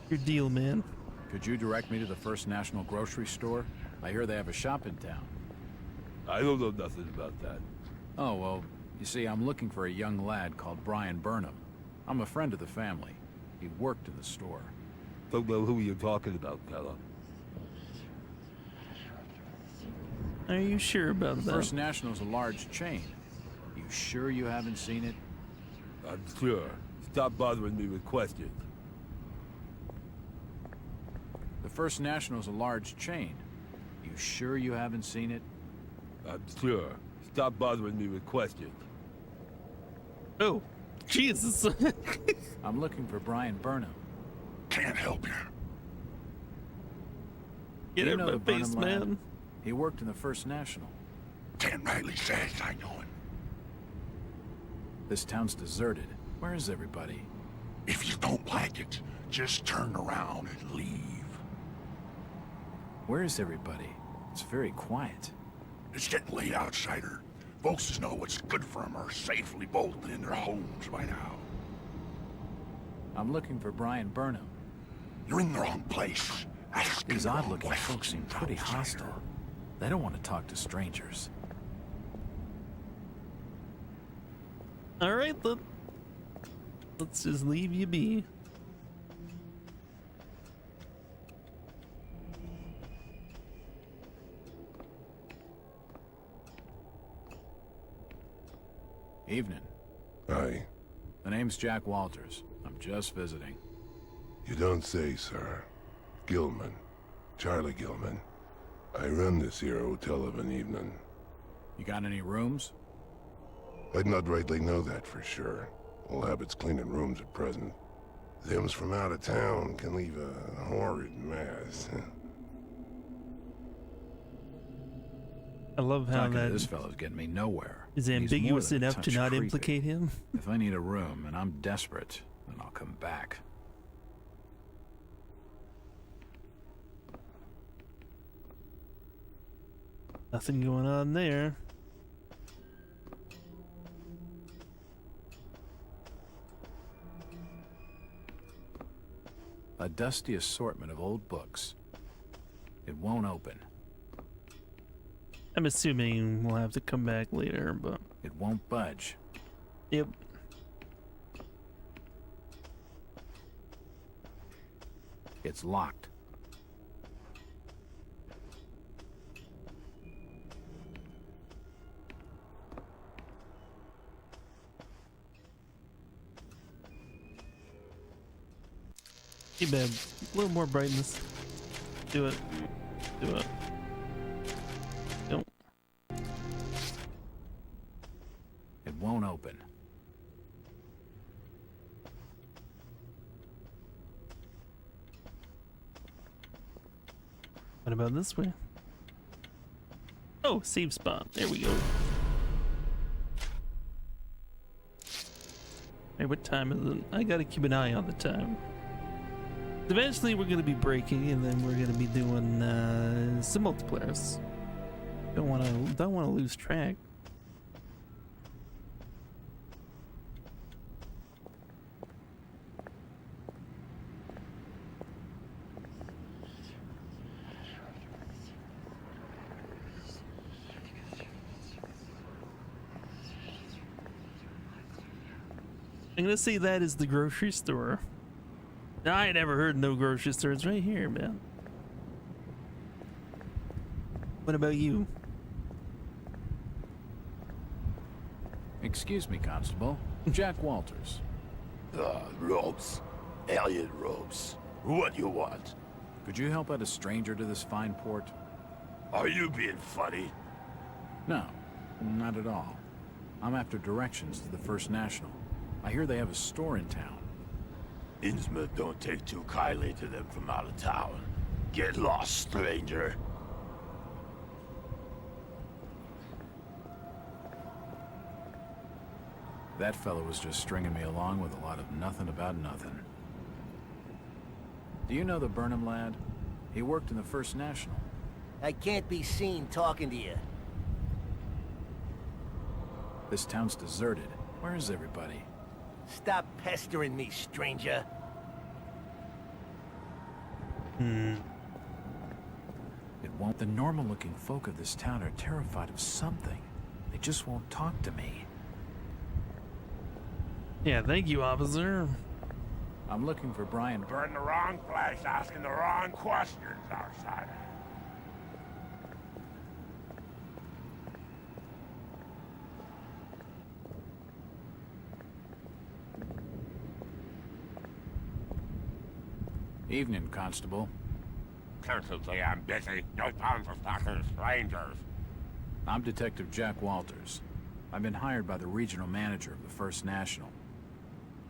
Your deal, man. Could you direct me to the First National Grocery Store? I hear they have a shop in town. I don't know nothing about that. Oh, well, you see, I'm looking for a young lad called Brian Burnham. I'm a friend of the family. He worked in the store. Don't know who you're talking about, fella. Are you sure about that? First National's a large chain. You sure you haven't seen it? I'm sure. Stop bothering me with questions. The First National's a large chain. You sure you haven't seen it? I'm sure. Stop bothering me with questions. Oh, Jesus. I'm looking for Brian Burnham. Can't help you. Get You out know of the my face, Burnham lad? man. He worked in the First National. Can't rightly say I know him. This town's deserted. Where is everybody? If you don't like it, just turn around and leave. Where is everybody? It's very quiet. It's getting late, outsider. Folks that know what's good for them are safely bolted in their homes by now. I'm looking for Brian Burnham. You're in the wrong place. Asking These the wrong odd-looking folks questions, seem pretty outsider. hostile. They don't want to talk to strangers. Alright, let's just leave you be. Evening. Aye. The name's Jack Walters. I'm just visiting. You don't say, sir. Gilman. Charlie Gilman. I run this here hotel of an evening. You got any rooms? I'd not rightly know that for sure. All habits cleaning rooms at present. Them's from out of town can leave a horrid mess. I love how Talking to that this fellow's getting me nowhere. is He's more ambiguous than a enough to touch not creepy. implicate him. If I need a room and I'm desperate, then I'll come back. Nothing going on there. A dusty assortment of old books. It won't open. I'm assuming we'll have to come back later, but It won't budge. yep. It's locked. Hey, babe, a little more brightness. Do it. Do it. Nope. It won't open. What about this way? Oh, save spot. There we go. Hey, what time is it? I gotta keep an eye on the time. Eventually, we're gonna be breaking, and then we're gonna be doing some multiplayers. Don't wanna lose track. I'm gonna say that is the grocery store. I ain't never heard no grocery store. It's right here, man. What about you? Excuse me, Constable. Jack Walters. Robes. Alien robes. What you want? Could you help out a stranger to this fine port? Are you being funny? No, not at all. I'm after directions to the First National. I hear they have a store in town. Innsmouth don't take too kindly to them from out of town. Get lost, stranger. That fellow was just stringing me along with a lot of nothing about nothing. Do you know the Burnham lad? He worked in the First National. I can't be seen talking to you. This town's deserted. Where is everybody? Stop pestering me, stranger. It won't. The normal-looking folk of this town are terrified of something. They just won't talk to me. Yeah, thank you, officer. I'm looking for Brian. You're in the wrong place, asking the wrong questions, outsider. Evening, Constable. Constantly, I'm busy. No time for talking to strangers. I'm Detective Jack Walters. I've been hired by the regional manager of the First National.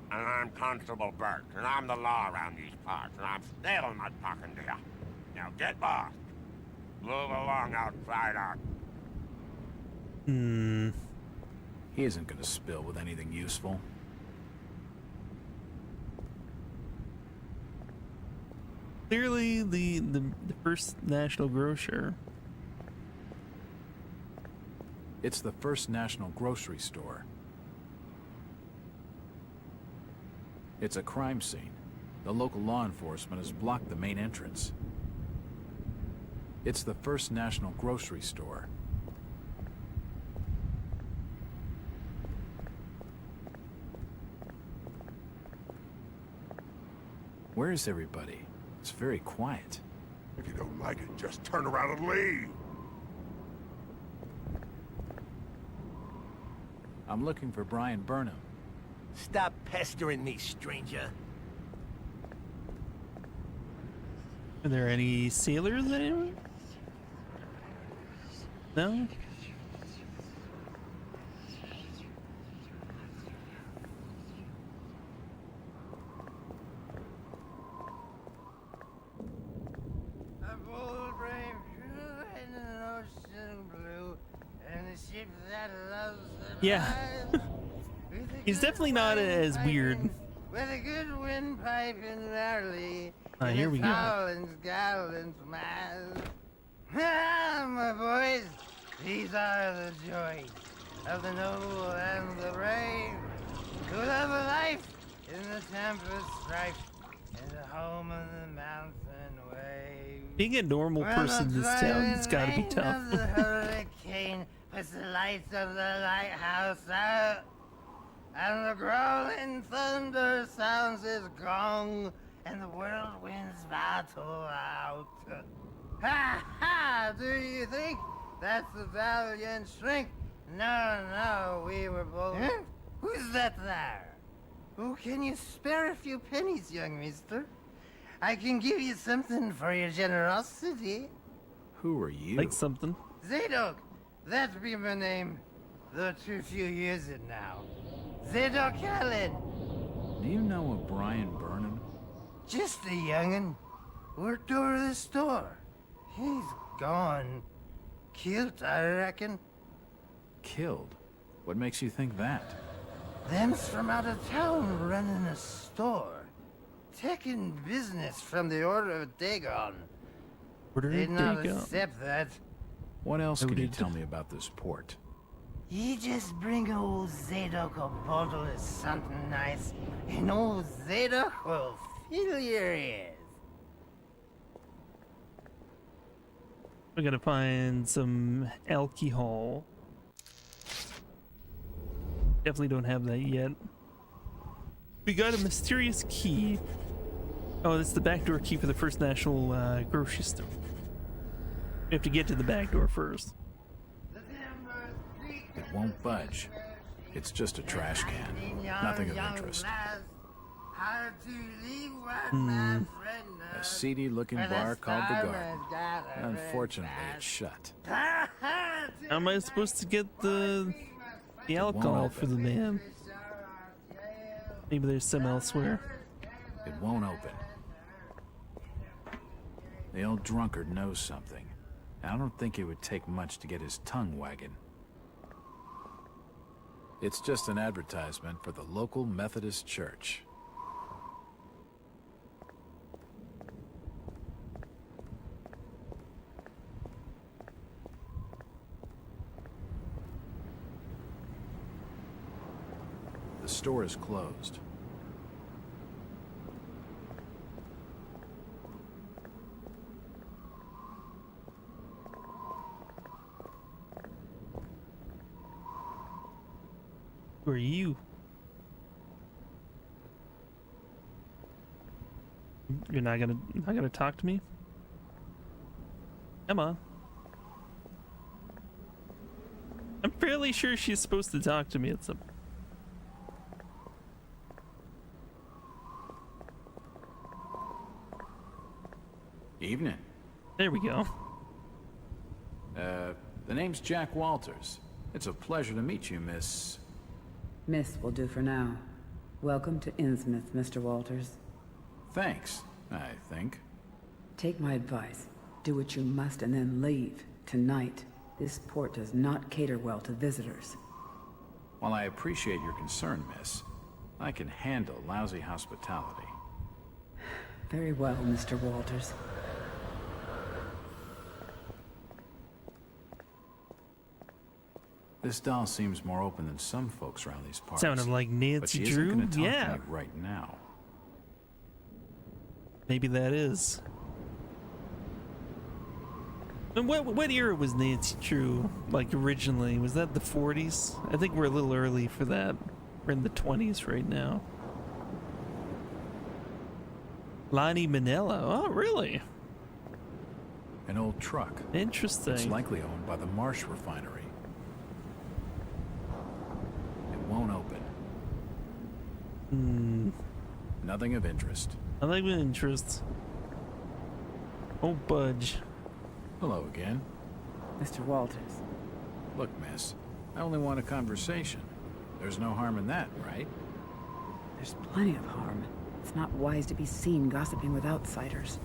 And I'm Constable Burke, and I'm the law around these parts, and I'm still not talking to you. Now get lost. Move along, outsider. He isn't gonna spill with anything useful. Clearly, the First National Grocer. It's the First National grocery store. It's a crime scene. The local law enforcement has blocked the main entrance. It's the First National grocery store. Where is everybody? It's very quiet. If you don't like it, just turn around and leave. I'm looking for Brian Burnham. Stop pestering me, stranger. Are there any sailors anywhere? No? A bold brave crew in an ocean blue, and a ship that loves the Yeah. He's definitely not as weird. with a good windpipe and barley. Here we go. Howland's gallant smiles. Ah, my boys, these are the joys of the noble and the brave, who love a life in the tempest strife, in the home of the mountain wave. Being a normal person in this town, it's gotta be Of tough. the hurricane puts the lights of the lighthouse out, and the growling thunder sounds its gong, and the whirlwinds battle out. Ha ha! Do you think that's the valiant shrink? No, no, we were both. Huh? Who's that there? Oh, can you spare a few pennies, young mister? I can give you something for your generosity. Who are you? Like something. Zadok, that be my name. Though too few use it now. Zadok Allen. Do you know a Brian Burnham? Just a young'un. Worked over the store. He's gone. Killed, I reckon. Killed? What makes you think that? Them's from out of town running a store. Taking business from the Order of Dagon. Order They'd of not Dagon. accept that. What else can you Noted. tell me about this port? You just bring old Zadok a bottle of something nice, and old Zadok will fill your ears. We gotta find some alcohol. Definitely don't have that yet. We got a mysterious key. Oh, that's the backdoor key for the First National grocery store. We have to get to the back door first. It won't budge. It's just a trash can. Nothing of interest. A seedy-looking bar called the Garden. Unfortunately, it's shut. How am I supposed to get the alcohol for the man? Maybe there's some elsewhere. It won't open. The old drunkard knows something. I don't think it would take much to get his tongue wagging. It's just an advertisement for the local Methodist church. The store is closed. Who are you? You're not gonna talk to me? Come on. I'm fairly sure she's supposed to talk to me at some. Evening. There we go. The name's Jack Walters. It's a pleasure to meet you, Miss... Miss will do for now. Welcome to Innsmouth, Mr. Walters. Thanks, I think. Take my advice. Do what you must and then leave. Tonight. This port does not cater well to visitors. While I appreciate your concern, Miss, I can handle lousy hospitality. Very well, Mr. Walters. This doll seems more open than some folks around these parts. Sounded like Nancy but she Drew? Isn't gonna talk Yeah. to me right now. Maybe that is. And what era was Nancy Drew, like, originally? Was that the 40s? I think we're a little early for that. We're in the 20s right now. Lonnie Manella. Oh, really? An old truck. Interesting. It's likely owned by the Marsh refinery. It won't open. Nothing of interest. Nothing of interest. Oh, budge. Hello again. Mr. Walters. Look, miss, I only want a conversation. There's no harm in that, right? There's plenty of harm. It's not wise to be seen gossiping with outsiders.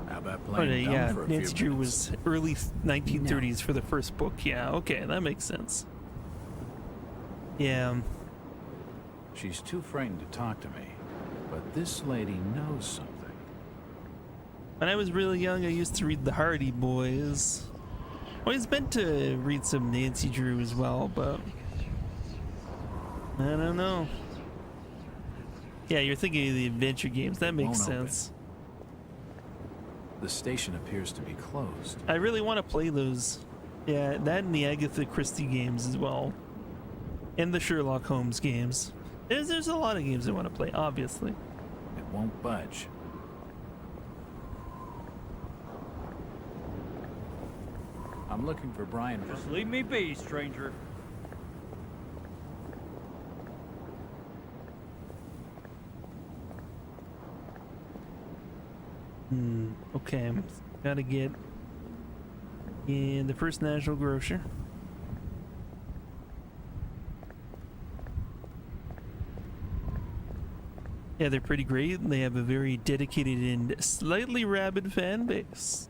How about Oh, playing dumb yeah, for a Nancy few Drew minutes? was early 1930s for the first book. Yeah, okay, that makes sense. Yeah. She's too frightened to talk to me, but this lady knows something. When I was really young, I used to read the Hardy Boys. I was meant to read some Nancy Drew as well, but I don't know. Yeah, you're thinking of the adventure games. That makes Won't open. sense. The station appears to be closed. I really want to play those. Yeah, that and the Agatha Christie games as well. And the Sherlock Holmes games. There's a lot of games I want to play, obviously. It won't budge. I'm looking for Brian. Just leave me be, stranger. Okay, gotta get in the First National Grocer. Yeah, they're pretty great. They have a very dedicated and slightly rabid fan base.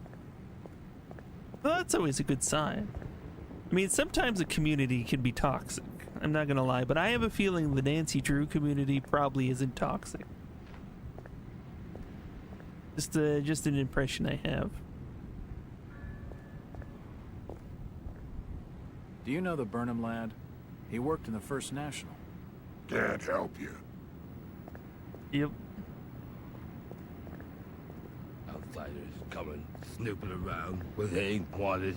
Well, that's always a good sign. I mean, sometimes a community can be toxic. I'm not gonna lie, but I have a feeling the Nancy Drew community probably isn't toxic. Just an impression I have. Do you know the Burnham lad? He worked in the First National. Can't help you. Yep. Outsiders coming, snooping around where they ain't wanted.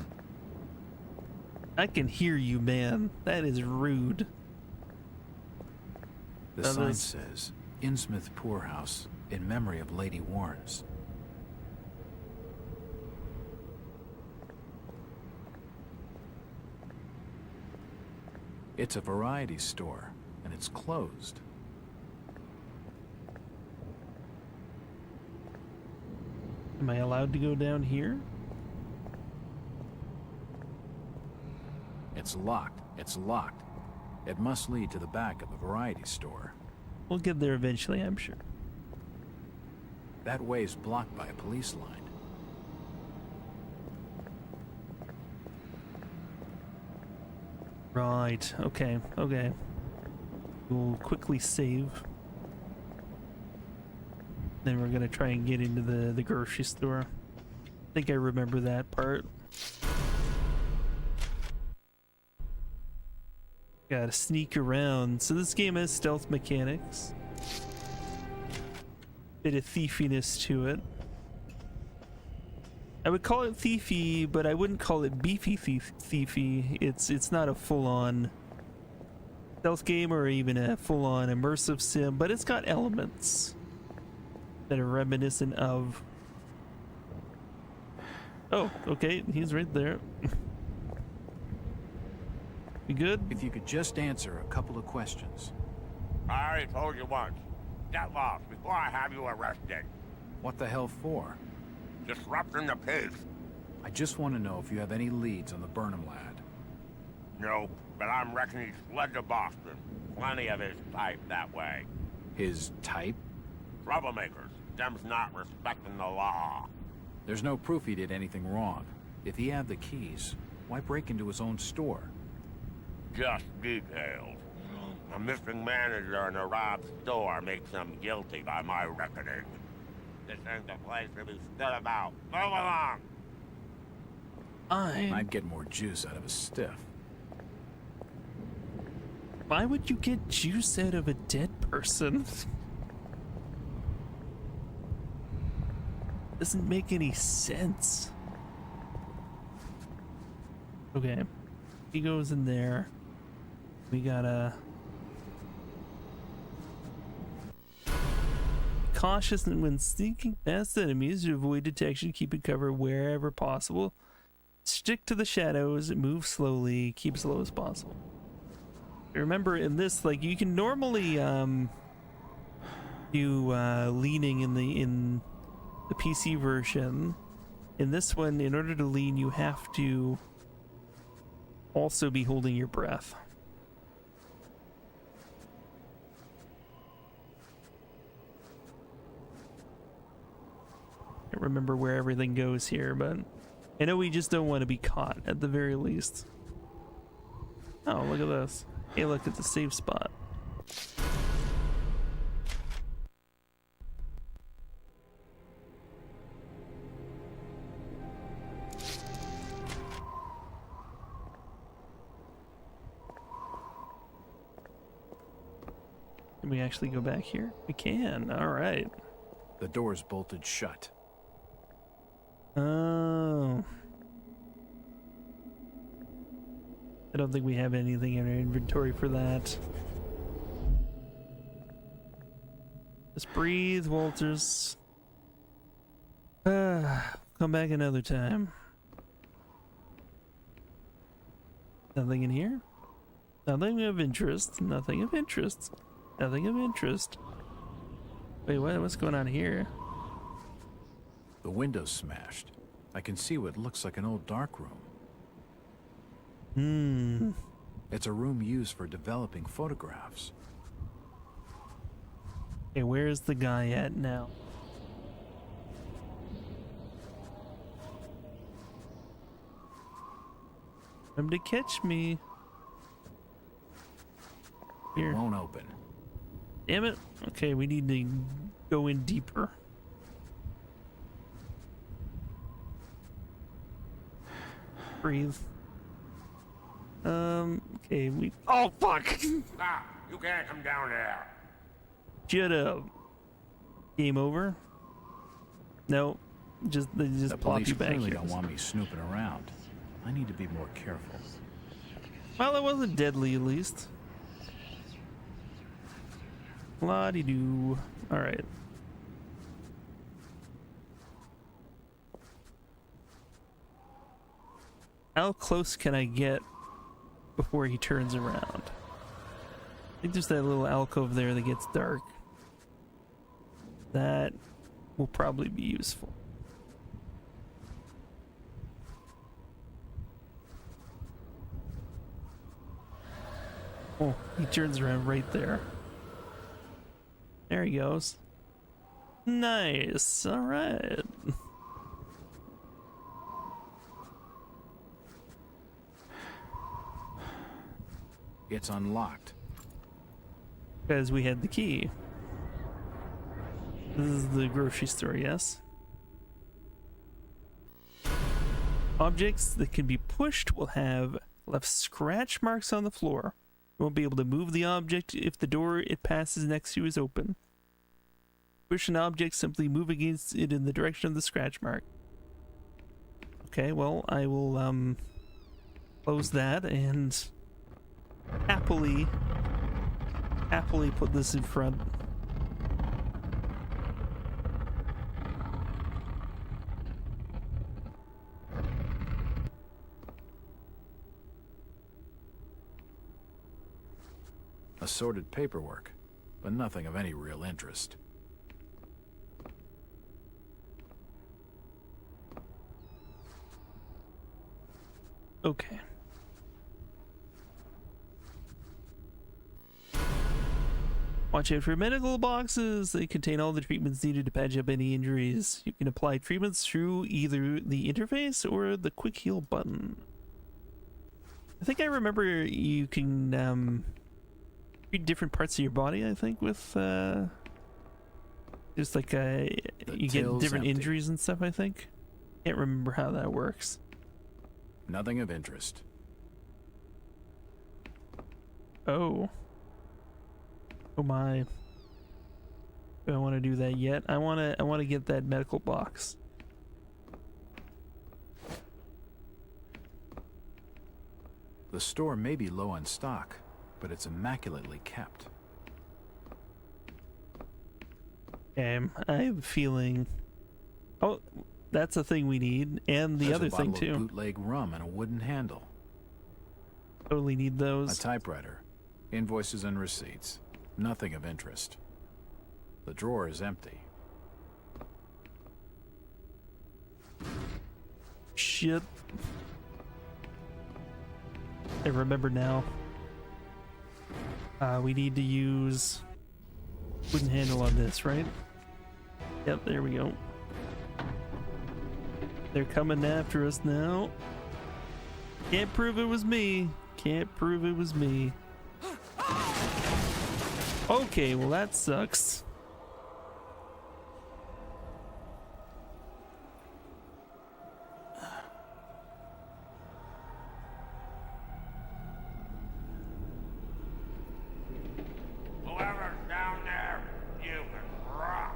I can hear you, man. That is rude. The sign says, Innsmouth Poorhouse, in memory of Lady Warnes. It's a variety store, and it's closed. Am I allowed to go down here? It's locked. It's locked. It must lead to the back of the variety store. We'll get there eventually, I'm sure. That way's blocked by a police line. Right, okay, okay. We'll quickly save. Then we're gonna try and get into the grocery store. I think I remember that part. Gotta sneak around. So this game has stealth mechanics. Bit of thiefiness to it. I would call it thiefy, but I wouldn't call it beefy thiefy. It's not a full-on stealth game or even a full-on immersive sim, but it's got elements that are reminiscent of. Oh, okay, he's right there. You good? If you could just answer a couple of questions. I already told you once. Get lost before I have you arrested. What the hell for? Disrupting the peace. I just want to know if you have any leads on the Burnham lad. No, but I'm reckoning he's fled to Boston. Plenty of his type that way. His type? Troublemakers. Them's not respecting the law. There's no proof he did anything wrong. If he had the keys, why break into his own store? Just details. A missing manager in a robbed store makes him guilty by my reckoning. This ain't the place to be stood about. Move along! I'd get more juice out of a stiff. Why would you get juice out of a dead person? Doesn't make any sense. Okay. He goes in there. We gotta... cautious when sneaking past enemies to avoid detection, keeping cover wherever possible. Stick to the shadows, move slowly, keep as low as possible. Remember in this, like, you can normally do leaning in the PC version. In this one, in order to lean, you have to also be holding your breath. Can't remember where everything goes here, but I know we just don't want to be caught at the very least. Oh, look at this. Hey, look, it's a safe spot. Can we actually go back here? We can. All right. The door's bolted shut. Oh. I don't think we have anything in our inventory for that. Just breathe, Walters. Come back another time. Nothing in here? Nothing of interest. Nothing of interest. Nothing of interest. Wait, what? What's going on here? The window's smashed. I can see what looks like an old darkroom. It's a room used for developing photographs. Okay, where's the guy at now? Come to catch me. Here. Won't open. Damn it. Okay, we need to go in deeper. Breathe. Okay, we. Oh, fuck! Stop! You can't come down there. Shut up. Game over? No. They just The plop police you back clearly here. don't want me snooping around. I need to be more careful. Well, it wasn't deadly, at least. La-de-doo. Alright. How close can I get before he turns around? I think there's that little alcove there that gets dark. That will probably be useful. Oh, he turns around right there. There he goes. Nice. All right. It's unlocked. Because we had the key. This is the grocery store, yes? Objects that can be pushed will have left scratch marks on the floor. You won't be able to move the object if the door it passes next to is open. Push an object, simply move against it in the direction of the scratch mark. Okay, well, I will close that and happily put this in front. Assorted paperwork, but nothing of any real interest. Okay. Watch out for medical boxes. They contain all the treatments needed to patch up any injuries. You can apply treatments through either the interface or the quick heal button. I think I remember you can treat different parts of your body, I think, with just like you get till's different empty. injuries and stuff, I think. Can't remember how that works. Nothing of interest. Oh. Oh my. Do I want to do that yet? I want to get that medical box. The store may be low on stock, but it's immaculately kept. I have a feeling. Oh, that's a thing we need, and the There's other a thing bottle of too. bootleg rum and a wooden handle. Totally need A those. typewriter, invoices and receipts. Nothing of interest. The drawer is empty. Shit. I remember now. We need to use wooden handle on this, right? Yep, there we go. They're coming after us now. Can't prove it was me. Can't prove it was me. Okay, well that sucks. Whoever's down there, you can rock.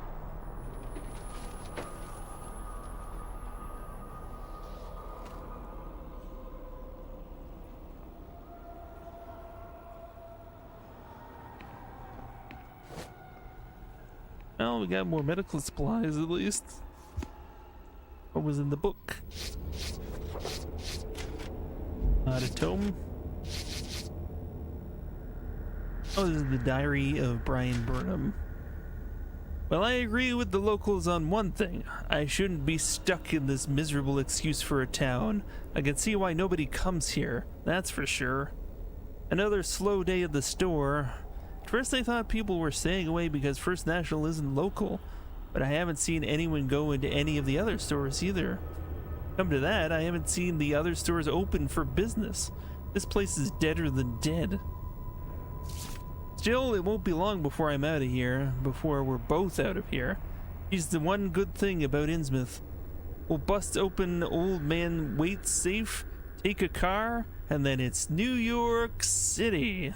Well, we got more medical supplies at least. What was in the book? Not a tome. Oh, this is the diary of Brian Burnham. Well, I agree with the locals on one thing. I shouldn't be stuck in this miserable excuse for a town. I can see why nobody comes here, that's for sure. Another slow day at the store. At first I thought people were staying away because First National isn't local, but I haven't seen anyone go into any of the other stores either. Come to that, I haven't seen the other stores open for business. This place is deader than dead. Still, it won't be long before I'm out of here, before we're both out of here. He's the one good thing about Innsmouth. We'll bust open old man Waite's safe, take a car, and then it's New York City.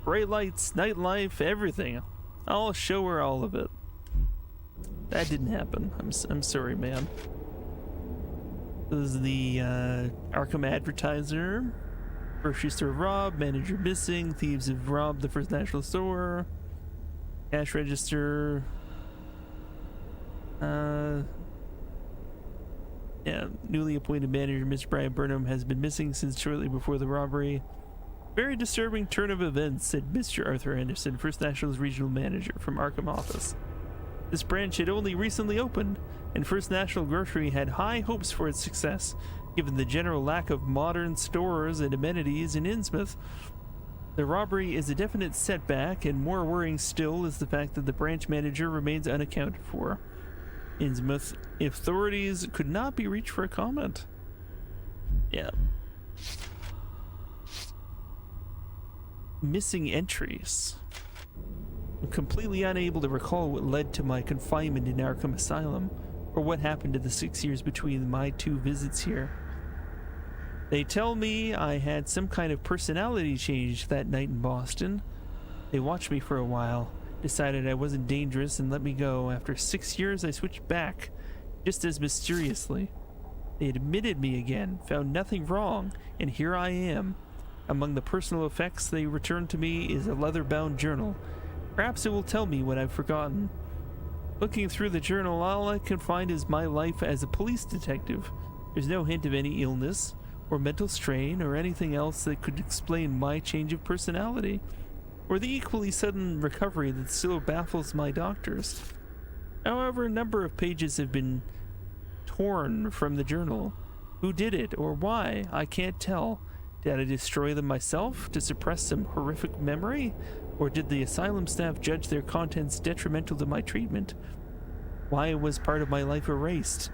Bright lights, nightlife, everything. I'll show her all of it. That didn't happen. I'm sorry, man. This is the Arkham Advertiser. Grocery store robbed, manager missing, thieves have robbed the First National Store. Cash register. Yeah, newly appointed manager Mr. Brian Burnham has been missing since shortly before the robbery. Very disturbing turn of events, said Mr. Arthur Anderson, First National's regional manager from Arkham office. This branch had only recently opened, and First National Grocery had high hopes for its success, given the general lack of modern stores and amenities in Innsmouth. The robbery is a definite setback, and more worrying still is the fact that the branch manager remains unaccounted for. Innsmouth authorities could not be reached for a comment. Yeah. Missing entries. I'm completely unable to recall what led to my confinement in Arkham Asylum, or what happened to the 6 years between my 2 visits here. They tell me I had some kind of personality change that night in Boston. They watched me for a while, decided I wasn't dangerous, and let me go. After 6 years, I switched back, just as mysteriously. They admitted me again, found nothing wrong, and here I am. Among the personal effects they returned to me is a leather-bound journal. Perhaps it will tell me what I've forgotten. Looking through the journal, all I can find is my life as a police detective. There's no hint of any illness, or mental strain, or anything else that could explain my change of personality, or the equally sudden recovery that still baffles my doctors. However, a number of pages have been torn from the journal. Who did it, or why, I can't tell. Did I destroy them myself to suppress some horrific memory? Or did the asylum staff judge their contents detrimental to my treatment? Why was part of my life erased?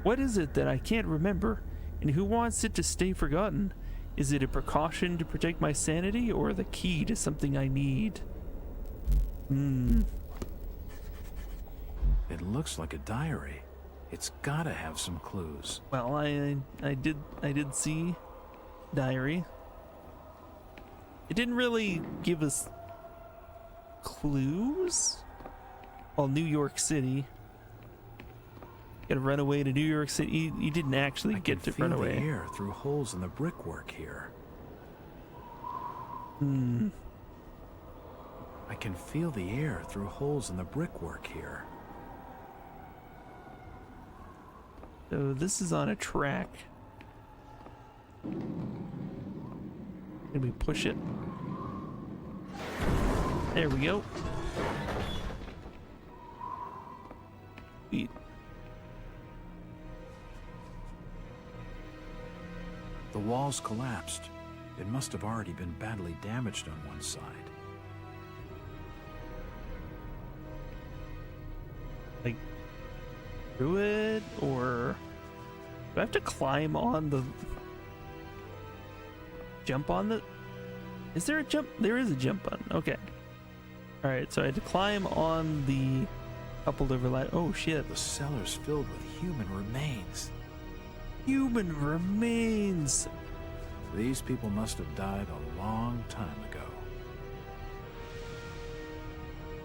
What is it that I can't remember? And who wants it to stay forgotten? Is it a precaution to protect my sanity, or the key to something I need? It looks like a diary. It's gotta have some clues. Well, I did see diary. It didn't really give us clues. Well, New York City. Gotta run away to New York City. You didn't actually get to run away. I can feel the air through holes in the brickwork here. I can feel the air through holes in the brickwork here. So this is on a track. Can we push it? There we go. Sweet. The walls collapsed. It must have already been badly damaged on one side. Like, through it, or do I have to climb on the... Jump on the... Is there a jump? There is a jump button. Okay. Alright, so I had to climb on the coupled overlap. Oh, shit. The cellar's filled with human remains. Human remains! These people must have died a long time ago.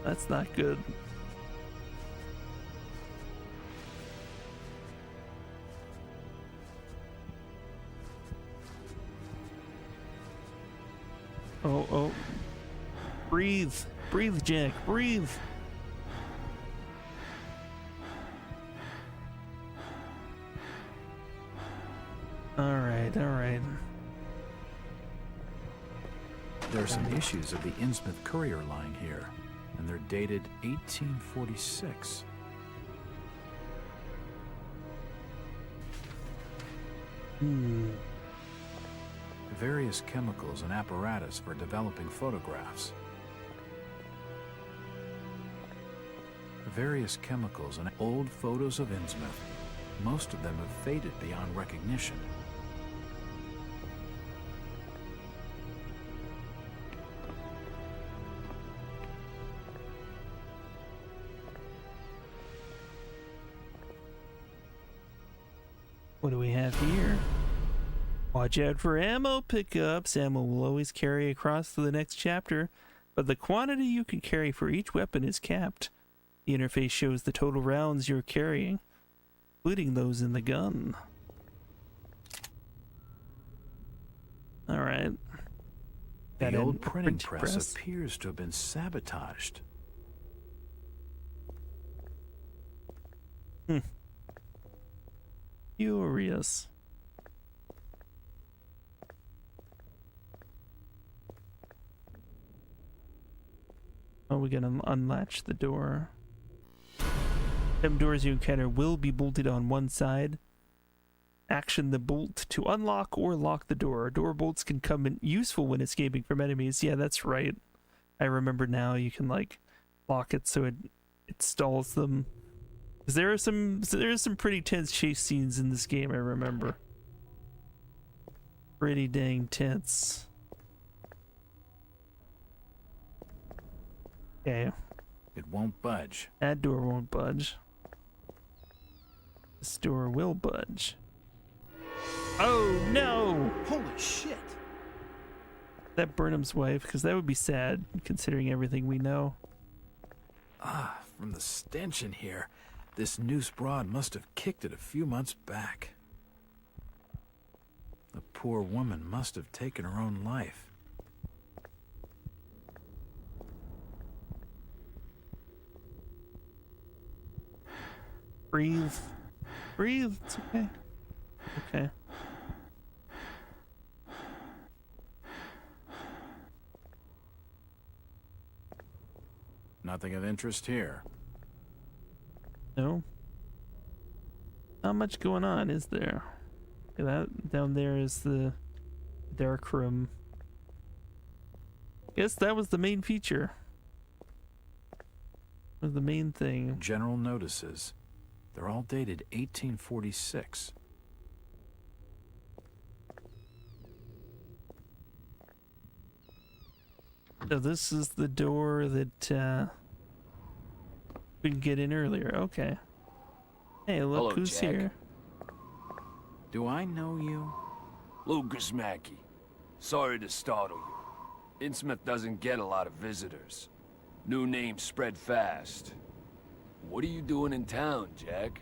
That's not good. Oh. Breathe. Breathe, Jack. Breathe. Alright. There are some issues of the Innsmouth Courier lying here, and they're dated 1846. Various chemicals and apparatus for developing photographs. Various chemicals and old photos of Innsmouth. most of them have faded beyond recognition. What do we have here? Watch out for ammo pickups. Ammo will always carry across to the next chapter, but the quantity you can carry for each weapon is capped. The interface shows the total rounds you're carrying, including those in the gun. Alright. The old printing press appears to have been sabotaged. Furious. Oh, we gotta unlatch the door. Them doors you encounter will be bolted on one side. Action the bolt to unlock or lock the door. Door bolts can come in useful when escaping from enemies. Yeah, that's right. I remember now. You can like lock it so it stalls them. Because there are some pretty tense chase scenes in this game. I remember. Pretty dang tense. Okay. It won't budge. That door won't budge. This door will budge. Oh no! Holy shit! That Burnham's wife, because that would be sad, considering everything we know. Ah, from the stench in here, this noose broad must have kicked it a few months back. The poor woman must have taken her own life. Breathe. Breathe, it's okay. Okay. Nothing of interest here. No. Not much going on, is there? Okay, that down there is the dark room. Guess that was the main feature. Was the main thing. General notices. They're all dated 1846. So this is the door that we could get in earlier. Okay. Hey, look. Hello, who's Jack. here. Do I know you? Lucas Mackey. Sorry to startle you. Innsmouth doesn't get a lot of visitors. New names spread fast. What are you doing in town, Jack?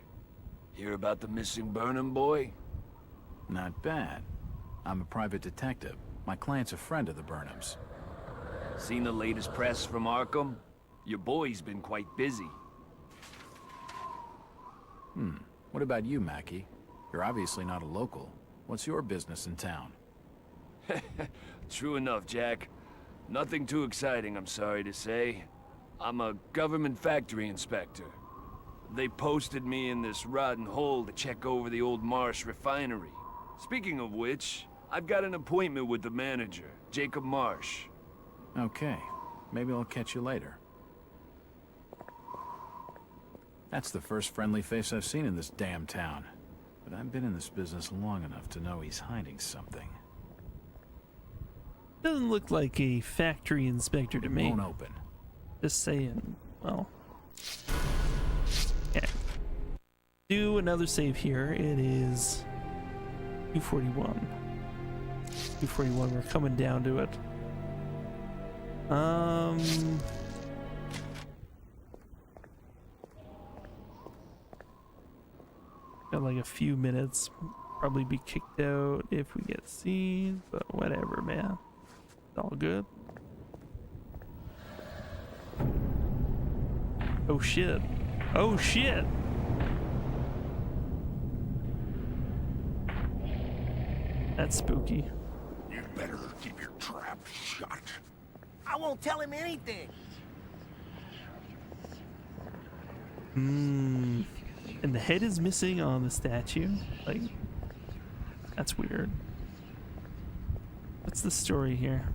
Hear about the missing Burnham boy? Not bad. I'm a private detective. My client's a friend of the Burnhams. Seen the latest press from Arkham? Your boy's been quite busy. What about you, Mackie? You're obviously not a local. What's your business in town? True enough, Jack. Nothing too exciting, I'm sorry to say. I'm a government factory inspector. They posted me in this rotten hole to check over the old Marsh refinery. Speaking of which, I've got an appointment with the manager, Jacob Marsh. Okay. Maybe I'll catch you later. That's the first friendly face I've seen in this damn town. But I've been in this business long enough to know he's hiding something. Doesn't look like a factory inspector to me. Won't open. Just saying. Well. Okay. Do another save here. It is 241. 241. We're coming down to it. Got like a few minutes. Probably be kicked out if we get seen, but whatever, man. It's all good. Oh shit. Oh shit! That's spooky. You better keep your trap shut. I won't tell him anything. And the head is missing on the statue. Like, that's weird. What's the story here?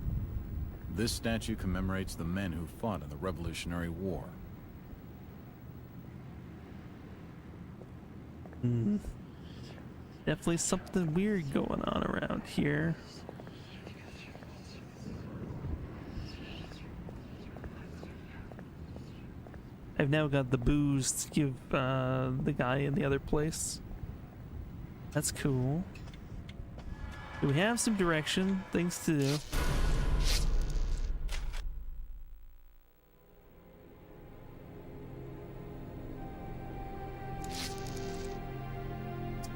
This statue commemorates the men who fought in the Revolutionary War. Definitely something weird going on around here. I've now got the booze to give the guy in the other place. That's cool. Do we have some direction? Things to do.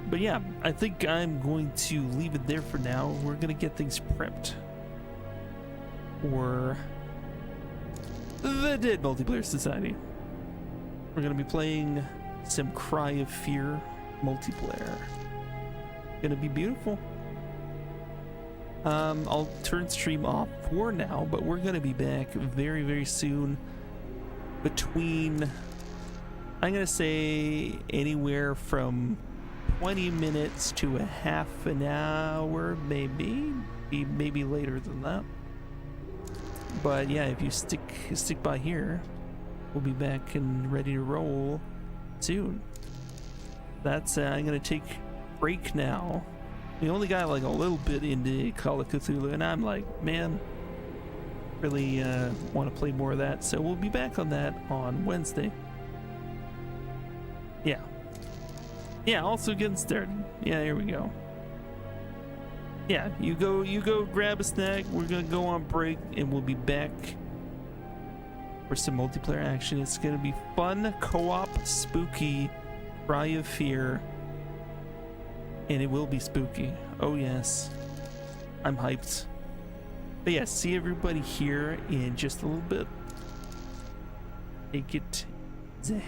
But yeah, I think I'm going to leave it there for now. We're gonna get things prepped for the Dead Multiplayer Society. We're gonna be playing some Cry of Fear multiplayer. Gonna be beautiful. I'll turn stream off for now, but we're gonna be back very, very soon. Between, I'm gonna say anywhere from 20 minutes to a half an hour, maybe later than that. But yeah, if you stick by here, we'll be back and ready to roll soon. That's I'm gonna take a break now. We only got like a little bit into Call of Cthulhu, and I'm like, man, really want to play more of that. So we'll be back on that on Wednesday. Yeah, also getting started. Yeah, here we go. Yeah, you go grab a snack. We're gonna go on break, and we'll be back for some multiplayer action. It's gonna be fun, co-op, spooky, Cry of Fear, and it will be spooky. Oh yes, I'm hyped. But yeah, see everybody here in just a little bit. Take it easy.